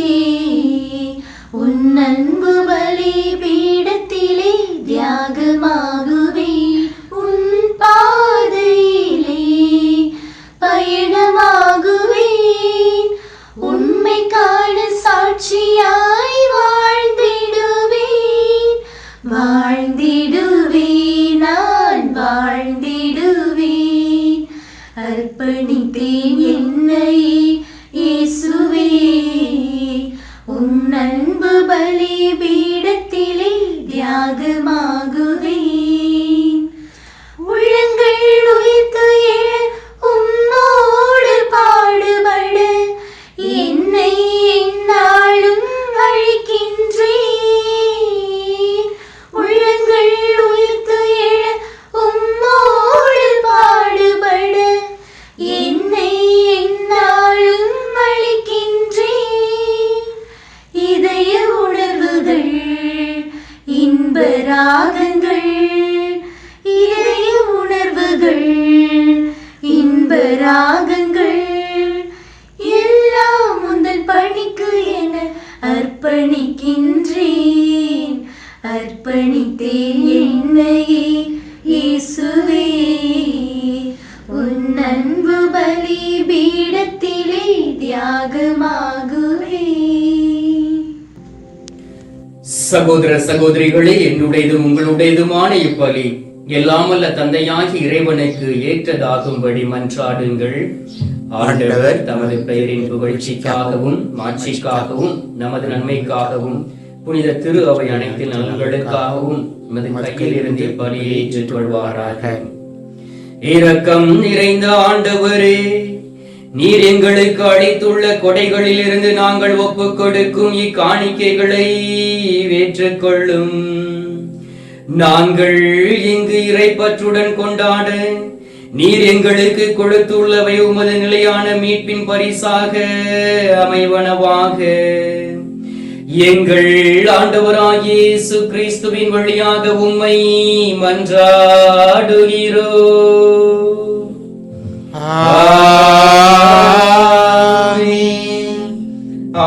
உன் அன்பு பலிபீடத்திலே தியாகமாகுவேன். உன் பாதையிலே பயணமாகுவேன். உண்மை காண சாட்சியாய் வாழ்ந்திடுவேன். வாழ்ந்திடுவேன், நான் வாழ்ந்திடுவேன். அர்ப்பணித்தேன் என்னை இயேசுவே, உன் அன்பு பலிபீடத்திலே தியாகமாகுவேன். உள்ளங்கள் உயிர்த்து எழ உம்மோடு பாடுபட என்னை எந்நாளும் அழைக்கின்றேன். உள்ளங்கள் உயிர்த்து எழ உம்மோடு பாடுபட என்னை எந்நாளும் அழைக்கின்றேன். இதய உணர்வுகள் இன்ப ராகங்கள், இதய உணர்வுகள் இன்ப ராகங்கள் எல்லாம் உந்தன் பணிக்கு என அர்ப்பணிக்கின்றேன். அர்ப்பணித்தேன் என்னையே இயேசுவே, உன் அன்பு பலிபீடத்திலே தியாகமாகுவேன். சகோதர சகோதரிகளே, என்னுடையதும் உங்களுடையதுமான இப்பலி எல்லாமல்ல தந்தையாகி இறைவனுக்கு ஏற்றதாகும்படி மன்றாடுங்கள். ஆண்டவர் தமது பெயரின் புகழ்ச்சிக்காகவும் மாட்சிக்காகவும் நமது நன்மைக்காகவும் புனித திரு அவை அனைத்து நலன்களுக்காகவும் நமது கையில் இருந்து பலியை ஏற்றுக்கொள்வாராக. இரக்கம் நிறைந்த ஆண்டவரே, நீர் எங்களுக்கு அளித்துள்ள கொடைகளில் இருந்து நாங்கள் ஒப்புக் கொடுக்கும் இக்காணிக்கைகளை ஏற்றுக்கொள்ளும். நாங்கள் இங்கு இறைப்பற்றுடன் கொண்டாட நீர் எங்களுக்கு கொடுத்துள்ளவை உமது நிலையான மீட்பின் பரிசாக அமைவனவாக. எங்கள் ஆண்டவராகிய இயேசு கிறிஸ்துவின் வழியாக உம்மை மன்றாடுகிறோம். ஆமென்.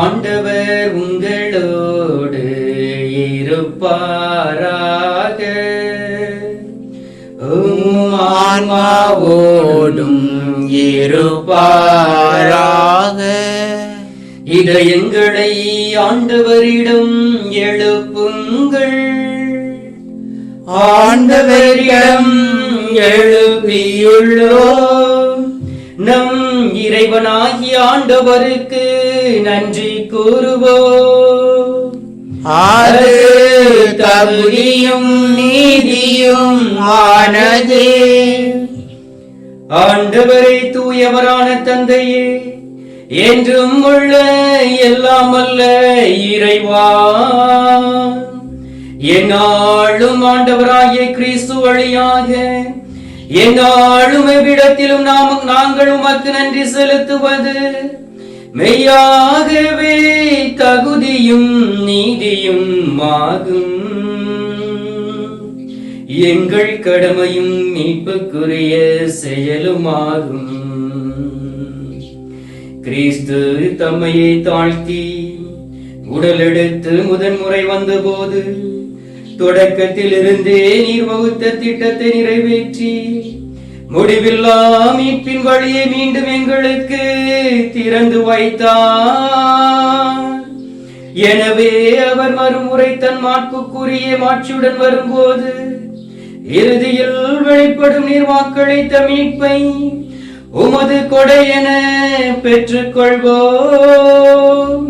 ஆண்டவர் உங்களோடு இருப்பாராக. ஆன்மாவோடும் இருப்பாராக. இதயங்களை ஆண்டவரிடம் எழுப்புங்கள். ஆண்டவரிடம் எழுப்பியுள்ளோம். நம் இறைவனாகிய ஆண்டவருக்கு நன்றி கூறுவோம். அது தகுதியும் நீதியும் ஆனதே. ஆண்டவரே, தூயவரான தந்தையே, என்றும் உள்ள எல்லாம் அல்ல இறைவா, எந்நாளும் ஆண்டவராகிய கிறிஸ்து வழியாக எந்நாளும் எவ்விடத்திலும் நாங்கள் உமக்கு நன்றி செலுத்துவது மெய்யாகவே தகுதியும் நீதியும் ஆகும். எங்கள் கடமையும் மீட்புக்குரிய செயலுமாகும். கிறிஸ்து தம்மையை தாழ்த்தி உடலெடுத்து முதன்முறை வந்தபோது தொடக்கத்தில் இருந்தே நீர் வகுத்த திட்டத்தை நிறைவேற்றி முடிவில்லா மீட்பின் வழியை மீண்டும் எங்களுக்கு திறந்து வைத்தார். எனவே அவர் மறுமுறை தன் மாட்புக்குரிய மாட்சியுடன் வரும்போது இறுதியில் வெளிப்படும் நீர்வாக்களித்த மீட்பை உமது கொடை என பெற்றுக் கொள்வோம்.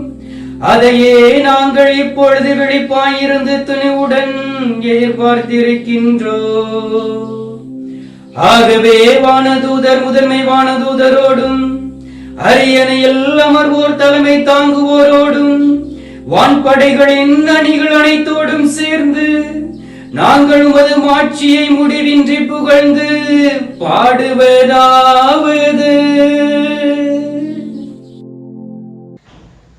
அதையே நாங்கள் இப்பொழுது விழிப்பாயிருந்து துணிவுடன் எதிர்பார்த்திருக்கின்றோம். ஆகவே வானதூதர் முதன்மை வானதூதரோடும் அரியணையில் அமர்வோர் தலைமை தாங்குவோரோடும் வான்படைகளின் அணிகள் அனைத்தோடும் சேர்ந்து நாங்கள் உமது மாட்சியை முடிவின்றி புகழ்ந்து பாடுவதாவது: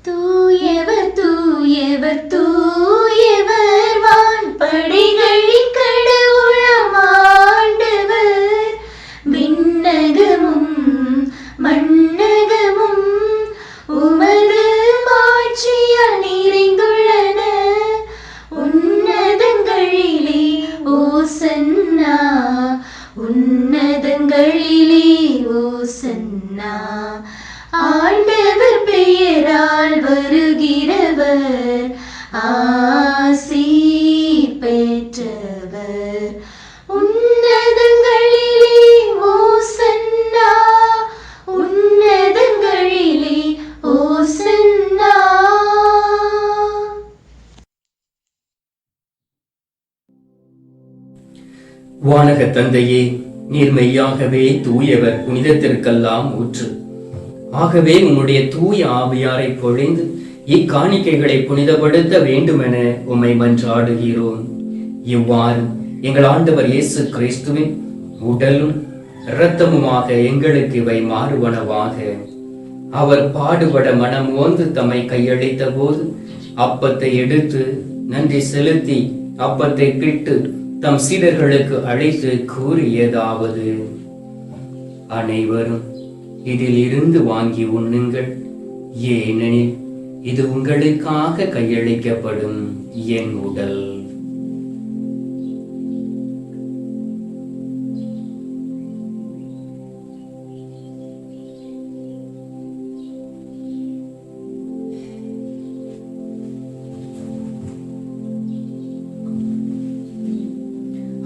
தூயவர் தூயவர் தூயவர் வான்படைகளின் கடவுளாம் ஆண்டவர். விண்ணகமும் மண்ணகமும் உமது மாட்சியால் நிறைந்துள்ளன. உன்னதங்களிலே ஓசன்னா, உன்னதங்களிலே ஓசன்னா. ஆண்டவர் பெயரால் வருகிறவர் ஆசி பெற்றவர். உன்னதங்களிலே ஓசன்னா, உன்னதங்களிலே ஓசன்னா. வானக தந்தையே, நீர் மெய்யாகவே தூயவர், புனிதத்திற்கெல்லாம் ஊற்று. ஆகவே உம்முடைய தூய ஆவியாரை பொழிந்து இக்காணிக்கைகளை புனிதப்படுத்த வேண்டுமென உம்மை மன்றாடுகிறோம். இவ்வாறு எங்கள் ஆண்டவர் இயேசு கிறிஸ்துவின் உடலும் இரத்தமுமாக எங்களுக்கு இவை மாறுவனவாக. அவர் பாடுபட மனம் ஓந்து தம்மை கையளித்த போது அப்பத்தை எடுத்து நன்றி செலுத்தி அப்பத்தை பிட்டு தம் சீடர்களுக்கு அழைத்து கூறியதாவது: அனைவரும் இதில் இருந்து வாங்கி உண்ணுங்கள், ஏனெனில் இது உங்களுக்காக கையளிக்கப்படும் என் உடல்.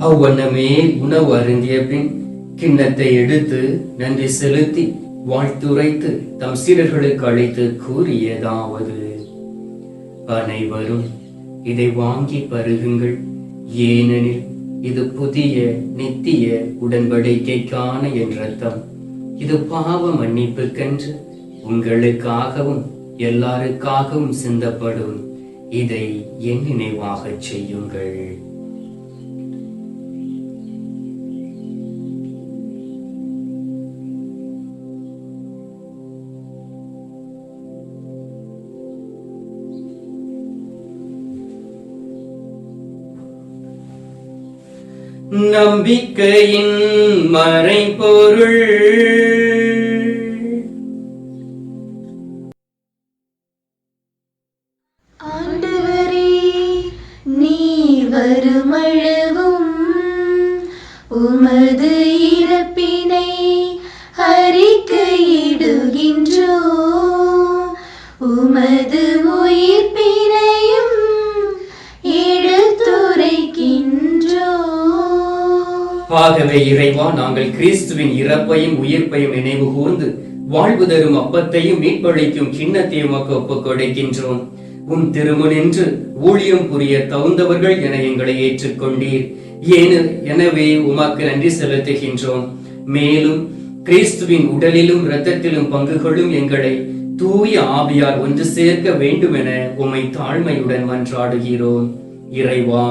அவ்வண்ணமே உணவு அருந்திய பின் கிண்ணத்தை எடுத்து நன்றி செலுத்தி வாழ்த்துரைத்து தம் சீடர்களுக்கு அழைத்து கூறியதாவது: அனைவரும் இதை வாங்கி பருகுங்கள், ஏனெனில் இது புதிய நித்திய உடன்படிக்கைக்கான என் இரத்தம். இது பாவ மன்னிப்புக்கென்று உங்களுக்காகவும் எல்லாருக்காகவும் சிந்தப்படும். இதை என் நினைவாக செய்யுங்கள். நம்பிக்கையின் மறைபொருள். ஆண்டவரே, நீர் வருமளவும் உமது இறப்பினை அறிக்கையிடுகின்றோம், உமது உயிர்ப்பினையும் எடுத்துரைக்கின்றோம். ஆகவே இறைவா, நாங்கள் கிறிஸ்துவின் இறப்பையும் உயிர்ப்பையும் நினைவு கூர்ந்து வாழ்வு தரும் அப்பத்தையும் மீட்பளிக்கும் கிண்ணத்தையும் ஒப்புக் கொடுக்கின்றோம். உம் திருமுனின்று ஊழியம் புரிய தகுந்தவர்கள் என எங்களை ஏற்றுக்கொண்டீர். எனவே உமக்கு நன்றி செலுத்துகின்றோம். மேலும் கிறிஸ்துவின் உடலிலும் இரத்தத்திலும் பங்குகளும் எங்களை தூய ஆவியார் ஒன்று சேர்க்க வேண்டும் என உம்மை தாழ்மையுடன் மன்றாடுகிறோம். இறைவா,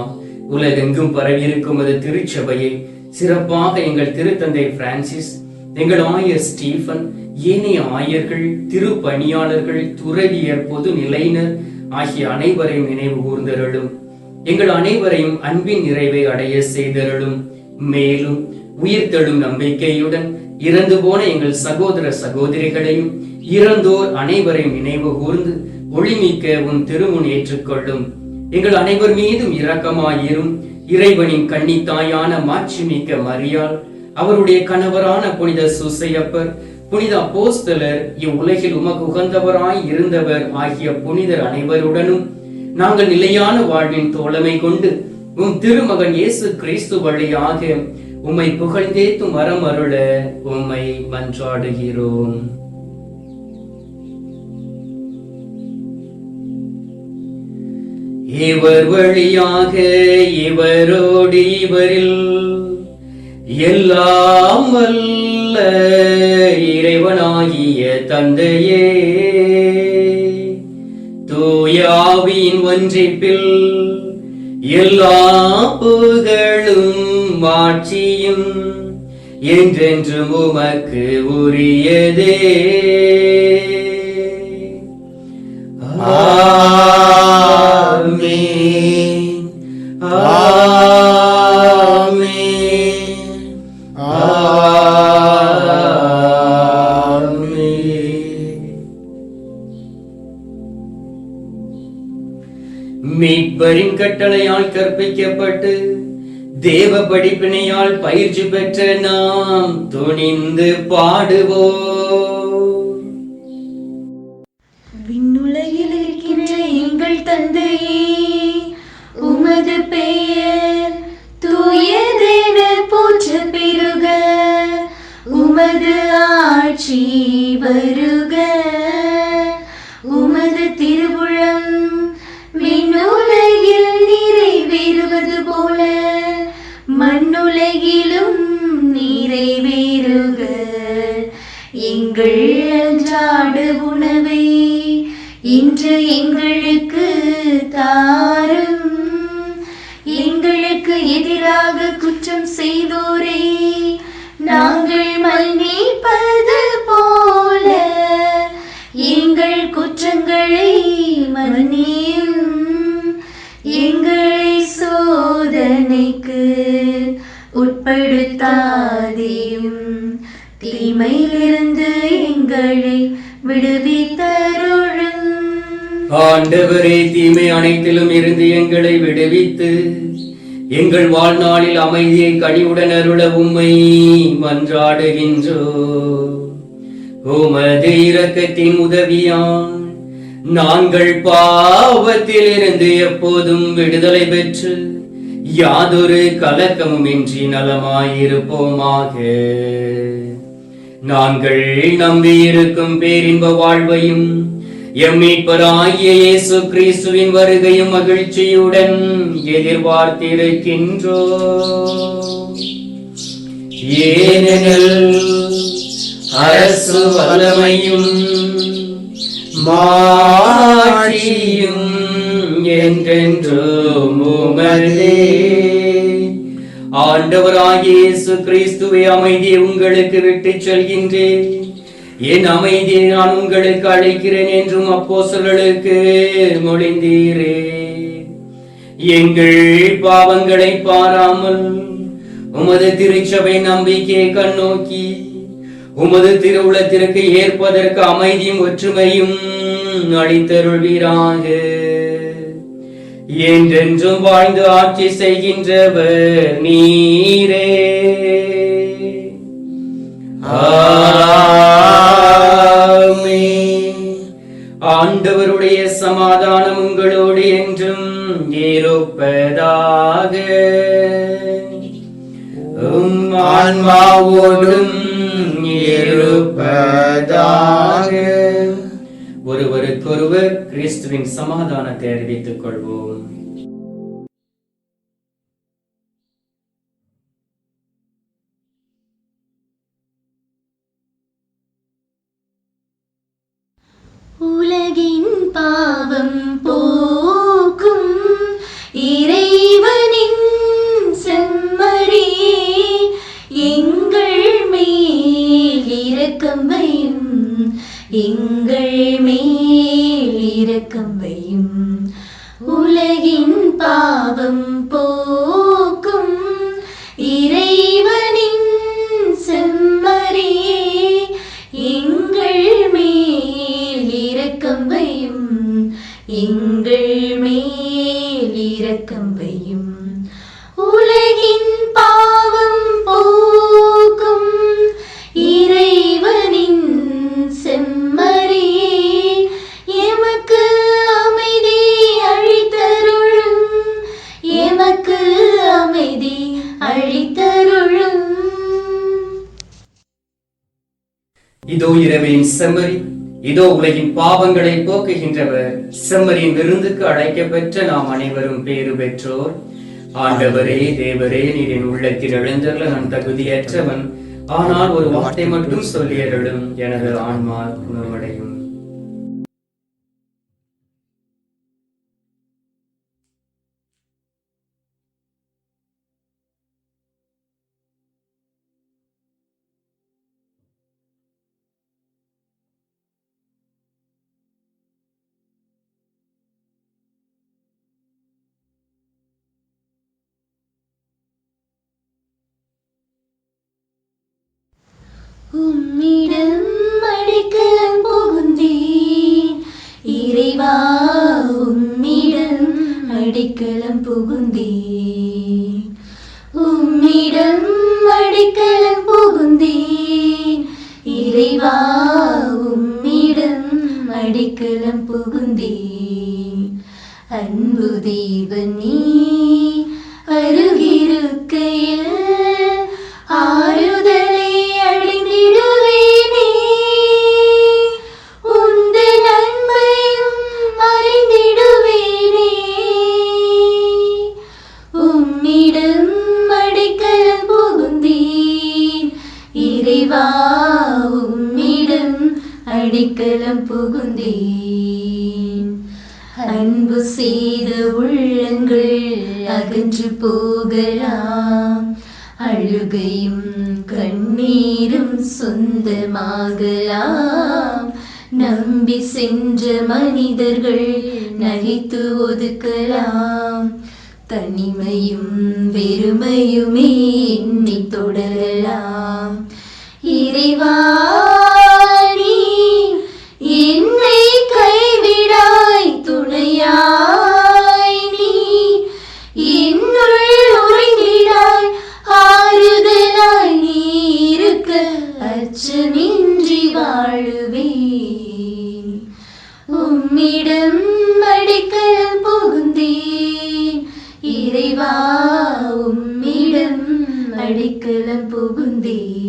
உலகெங்கும் பரவியிருக்கும் அது திருச்சபையை சிறப்பாக எங்கள் திருத்தந்தை பிரான்சிஸ், எங்கள் ஆயர் ஸ்டீபன், ஏனைய ஆயர்கள், திருப்பணியாளர்கள், துறவியர், பொது நிலையினர் ஆகிய அனைவரையும் நினைவு கூர்ந்தருளும். எங்கள் அனைவரையும் அன்பின் நிறைவை அடைய செய்தருளும். மேலும் உயிர்த்தெழும் நம்பிக்கையுடன் இறந்து போன எங்கள் சகோதர சகோதரிகளையும் இறந்தோர் அனைவரையும் நினைவு கூர்ந்து ஒளிமிக்க உன் திருமுன் ஏற்றுக்கொள்ளும். எங்கள் அனைவர் மீதும் இரக்கமாயிரும். இறைவனின் கன்னித்தாயான மாட்சிமிக்க மரியாள், அவருடைய கணவரான புனித சூசையப்பர், புனித அப்போஸ்தலர், இவ்வுலகில் உமக்கு உகந்தவராய் இருந்தவர் ஆகிய புனிதர் அனைவருடனும் நாங்கள் நிலையான வாழ்வின் தோழமை கொண்டு உம் திருமகன் இயேசு கிறிஸ்து வழியாக உம்மை புகழ்ந்தேத்தும் வரம் அருள உம்மை மன்றாடுகிறோம். இவர் வழியாக இவரோடு இவரில் எல்லாம் வல்ல இறைவனாகிய தந்தையே, தூயாவின் ஒன்றிப்பில் எல்லா புகழும் ஆட்சியும் என்றென்றும் உமக்கு உரியதே. ஆமென். ஆமென். ஆமென். மீட்பரின் கட்டளையால் கற்பிக்கப்பட்டு தேவ படிப்பினையால் பயிற்சி பெற்ற நாம் துணிந்து பாடுவோம். விண்ணுலகில் இருக்கின்ற எங்கள் தந்தையே, உமது பெயர் தூயதென போற்ற பெருக, உமது ஆட்சி வருக, உமது திருவுளம் விண்ணுலகில் நிறைவேறுவது போல மண்ணுலகிலும் நிறைவேறுக. எங்கள் அன்றாட உணவை இன்று எங்களுக்கு தாரும். எங்களுக்கு எதிராக குற்றம் செய்தோரை நாங்கள் மன்னிப்பது போல எங்கள் குற்றங்களை மன்னியும். எங்களை சோதனைக்கு உட்படுத்தாதேயும், தீமையிலிருந்து எங்களை விடுவித்தருளும். ஆண்டவரே, தீமை அனைத்திலும் இருந்து எங்களை விடுவித்து எங்கள் வாழ்நாளில் அமைதியை கனிவுடன் அருள உம்மை மன்றாடுகின்றோம். உமது இரக்கத்தின் உதவியால் நாங்கள் பாவத்தில் இருந்து எப்போதும் விடுதலை பெற்று யாதொரு கலக்கமுமின்றி நலமாயிருப்போமாக. நாங்கள் நம்பியிருக்கும் பேரின்ப வாழ்வையும் எம் மீட்பராகிய இயேசு கிறிஸ்துவின் வருகையும் மகிழ்ச்சியுடன் எதிர்பார்த்திருக்கின்றோம். ஏனெனில் அரசு வல்லமையும் மாட்சியும் என்றென்றும் உமதே. ஆண்டவராகிய இயேசு கிறிஸ்துவே, அமைதியை உங்களுக்கு விட்டுச் செல்கின்றேன், என் அமைதியை நான் உங்களுக்கு அளிக்கிறேன் என்றும் அப்போஸ்தலர்களுக்கு மொழிந்தீரே. எங்கள் பாவங்களை பாராமல் உமது திருச்சபை நம்பிக்கையை கண்ணோக்கி உமது திருவுளத்திற்கு ஏற்பதற்கு அமைதியும் ஒற்றுமையும் அளித்தருள்வீராக. என்றென்றும் வாழ்ந்து ஆட்சி செய்கின்றவர் நீரே. ஆமென். ஆண்டவருடைய சமாதானம் உங்களோடு என்றும் இருப்பதாக. ஆன்மாவோடும் இருப்பதாக. ஒருவருக்கொருவர் கிறிஸ்துவின் சமாதானத்தை அறிவித்துக் கொள்வோம். உலகின் பாவம் போக்கும் இறைவனின் செம்மறியே, எங்கள் மேல் இரக்கம் வையும், எங்கள் மேல் இரக்கம் வையும். உலகின் பாவம் போக்கும் இறைவனின் செம்மறியே, எங்கள் மேல் இரக்கம் வையும், எங்கள் மேல் அழித்தருளும். இதோ இரவின் செம்மறி, இதோ உலகின் பாவங்களை போக்குகின்றவர். செம்மறியின் விருந்துக்கு அழைக்கப்பெற்ற நாம் அனைவரும் பேறு பெற்றோர். ஆண்டவரே, தேவரே, நீர் என் உள்ளத்தில் எழுந்தருள நான் தகுதியற்றவன். ஆனால் ஒரு வார்த்தை மட்டும் சொல்லியருளும், எனது ஆன்மா குணமடையும். உம்மிடம் அடைக்கலம் புகுந்தேன் இறைவா, உம்மிடம் அடைக்கலம் புகுந்தேன். உம்மிடம் அடைக்கலம் புகுந்தேன் இறைவா, உம்மிடம் அடைக்கலம் புகுந்தேன். அன்பு தேவனே, அருகிருக்கையில் ஆறுதலை அடைந்திடுவேனே. உந்தன் அன்பையும் அறிந்திடுவேனே. உம்மிடம் அடைக்கலம் புகுந்தேன் இறைவா, உம்மிடம் அடைக்கலம் புகுந்தேன். அன்பு செய்த உள்ளங்கள் அகன்று போகலாம், அழுகையும் கண்ணீரும் சொந்தமாகலாம். நம்பி சென்ற மனிதர்கள் நகைத்து ஒதுக்கலாம், தனிமையும் வெறுமையுமே என்னை தொடரலாம். இறைவா, நீ என்னை கைவிடாய், துணையாய் நீ என்னுள் உறைந்திடாய், ஆறுதலாய் நீ இருக்க அச்சமின்றி வாழுவேன். உம்மிடம் அடைக்கலம் புகுந்தேன் இறைவா, உம்மிடம் அடைக்கலம் புகுந்தேன்.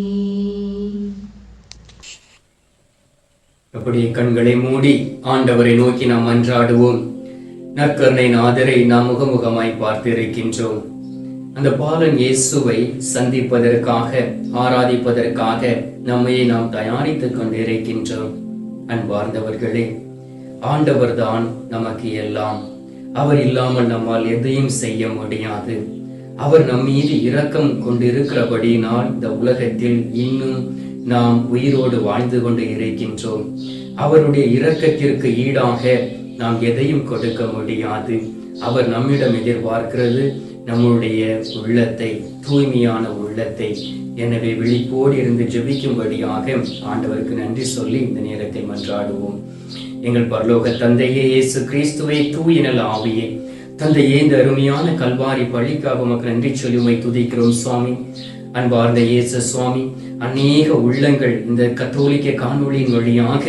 அப்படியே கண்களை மூடி ஆண்டவரை நோக்கி நாம் மன்றாடுவோம். நற்கருணை நாதரை நாம் முகமுகமாய் பார்த்திருக்கின்றோம். அந்த பாலன் இயேசுவை சந்திப்பதற்காக, ஆராதிப்பதற்காக நம்மையே நாம் தயாரித்துக் கொண்டிருக்கின்றோம். அன்பார்ந்தவர்களே, ஆண்டவர்தான் நமக்கு எல்லாம். அவர் இல்லாமல் நம்மால் எதையும் செய்ய முடியாது. அவர் நம் மீது இரக்கம் கொண்டிருக்கிறபடியினால் இந்த உலகத்தில் இன்னும் நாம் உயிரோடு வாழ்ந்து கொண்டு இருக்கின்றோம். அவருடைய இரக்கத்திற்கு ஈடாக நாம் எதையும் கொடுக்க முடியாது. அவர் நம்மிடம் எதிர்பார்க்கிறது நம்முடைய உள்ளத்தை, தூய்மையான உள்ளத்தை. எனவே விழிப்போடு இருந்து ஜெபிக்கும்படியாக ஆண்டவருக்கு நன்றி சொல்லி இந்த நேரத்தை மன்றாடுவோம். எங்கள் பரலோக தந்தையே, இயேசு கிறிஸ்துவே, தூய நல் ஆவியே, தந்தையே, இந்த அருமையான கல்வாரி பள்ளிக்காக உமக்கு நன்றி சொல்லி உம்மை துதிக்கிறோம் சுவாமி. அன்பார்ந்த இயேசு சுவாமி, அநேக உள்ளங்கள் இந்த கத்தோலிக்க காணொளியின் வழியாக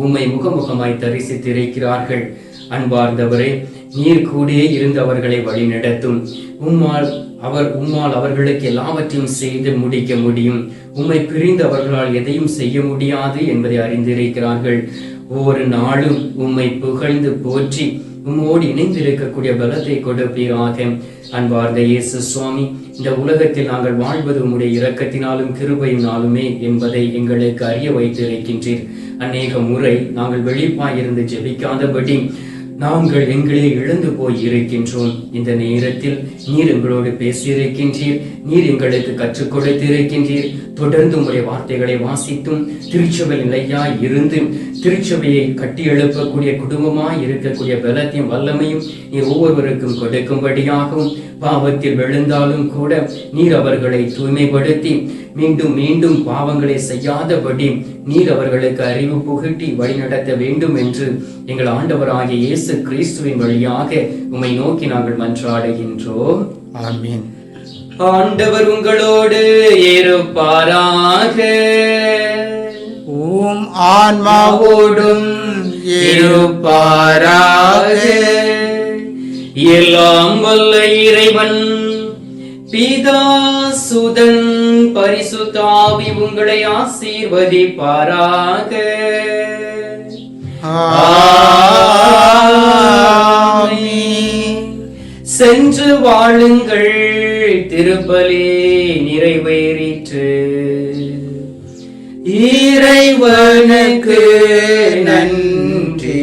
உம்மை முகமுகமாய் தரிசித்திருக்கிறார்கள். அன்பார்ந்தவரே, நீர் கூடே இருந்து அவர்களை வழி நடத்தும். உம்மால் அவர்களுக்கு எல்லாவற்றையும் செய்து முடிக்க முடியும். உம்மை பிரிந்து அவர்களால் எதையும் செய்ய முடியாது என்பதை அறிந்திருக்கிறார்கள். ஒவ்வொரு நாளும் உம்மை புகழ்ந்து போற்றி உம்மோடு இணைந்திருக்கக்கூடிய பலத்தை கொடுப்பீராக. அன்பார்ந்த இயேசு சுவாமி, இந்த உலகத்தில் நாங்கள் வாழ்வது உம்முடைய இரக்கத்தினாலும் கிருபையினாலுமே என்பதை எங்களுக்கு அறிய வைத்திருக்கின்றீர். அநேக முறை நாங்கள் வெளிப்பாயிருந்து ஜெபிக்காதபடி நாங்கள் எங்களே இழந்து போய் இருக்கின்றோம். இந்த நேரத்தில் நீர் எங்களோடு பேசியிருக்கின்றீர், நீர் எங்களுக்கு கற்றுக் கொடுத்திருக்கின்றீர். தொடர்ந்து உங்களுடைய வார்த்தைகளை வாசித்தும் திருச்சபை நிலையாய் இருந்து திருச்சபையை கட்டி எழுப்பக்கூடிய குடும்பமாய் இருக்கக்கூடிய பலத்தையும் வல்லமையும் நீர் ஒவ்வொருவருக்கும் கொடுக்கும்படியாகவும், பாவத்தில் விழுந்தாலும் கூட நீர் அவர்களை தூய்மைப்படுத்தி மீண்டும் மீண்டும் பாவங்களை செய்யாதபடி நீர் அவர்களுக்கு அறிவு புகட்டி வழிநடத்த வேண்டும் என்று எங்கள் ஆண்டவராகிய இயேசு கிறிஸ்துவின் வழியாக உம்மை நோக்கி நாங்கள் மன்றாடுகின்றோம். ஆமென். ஆண்டவர் உங்களோடு இருப்பாராக. உம் ஆன்மாவோடும் இருப்பாராக. எல்லாம் வல்ல இறைவன் பிதா சுதன் பரிசுத்த ஆவி உங்களை ஆசீர்வதிப்பாராக. ஆமென். சென்று வாழுங்கள், திருப்பலி நிறைவேறிற்று. இறைவனுக்கு நன்றி.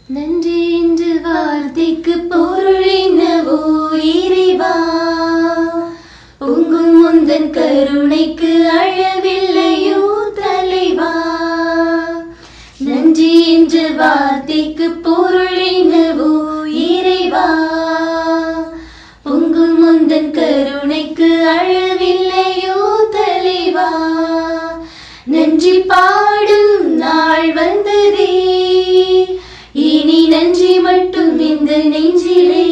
நன்றி என்ற வார்த்தைக்கு பொருள் என்னவோ இறைவா, பொங்கும் முந்தன் கருணைக்கு அளவில்லையோ தலைவா. நன்றி என்ற வார்த்தைக்கு பொருள் என்னவோ இறைவா, பொங்கும் முந்தன் கருணைக்கு அளவில்லையோ தலைவா. நன்றி பாடும் நாள் வந்ததே, இனி நன்றி மட்டும் இந்த நெஞ்சிலே.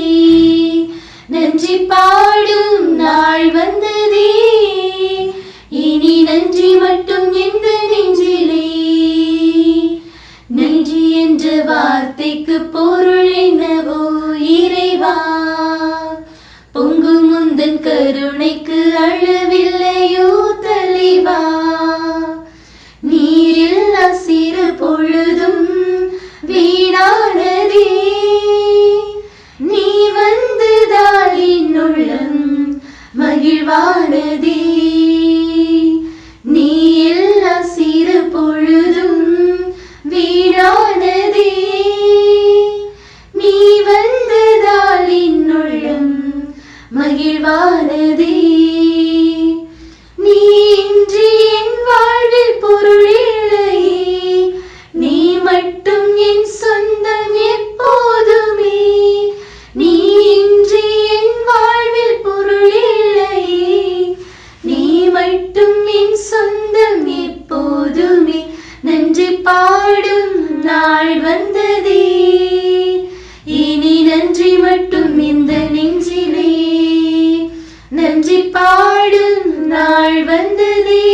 நன்றி பாடும் நாள் வந்ததே, இனி நன்றி மட்டும் இந்த நெஞ்சிலே. நன்றி என்ற வார்த்தைக்கு பொருள் என்னவோ இறைவா, பொங்கும் முந்தன் கருணைக்கு அளவில்லையோ தலைவா. நீரில்லா சிறு பொழுதும் வீணானதே, நீ வந்ததால் என்னுள்ளம் மகிழ்வானதே. நீ எல்லா சிறு பொழுதும் வீணானதே, நீ வந்ததால் என்னுள்ளம் மகிழ்வானதே. நீ இன்றி என் வாழ்வில் பொருள் இல்லையே, நீ மட்டும் என் சொந்தம் எப்போதுமே. நீ இன்றி என் வாழ்வில் பொருள் இல்லையே, நீ மட்டும் என் சொந்தம் எப்போதுமே. நன்றி பாடும் நாள் வந்ததே, இனி நன்றி மட்டும் இந்த நெஞ்சிலே. நன்றி பாடும் நாள் வந்ததே,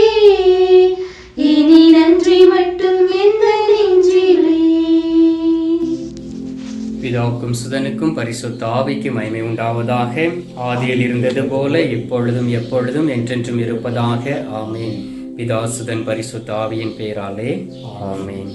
இனி நன்றி மட்டும் இந்த நெஞ்சிலே. பிதாவுக்கும் சுதனுக்கும் பரிசுத்த ஆவிக்கும் மகிமை உண்டாவதாக. ஆதியில் இருந்தது போல இப்பொழுதும் எப்பொழுதும் என்றென்றும் இருப்பதாக. ஆமேன். பிதா சுதன் பரிசுத்த ஆவியின் பெயராலே ஆமேன்.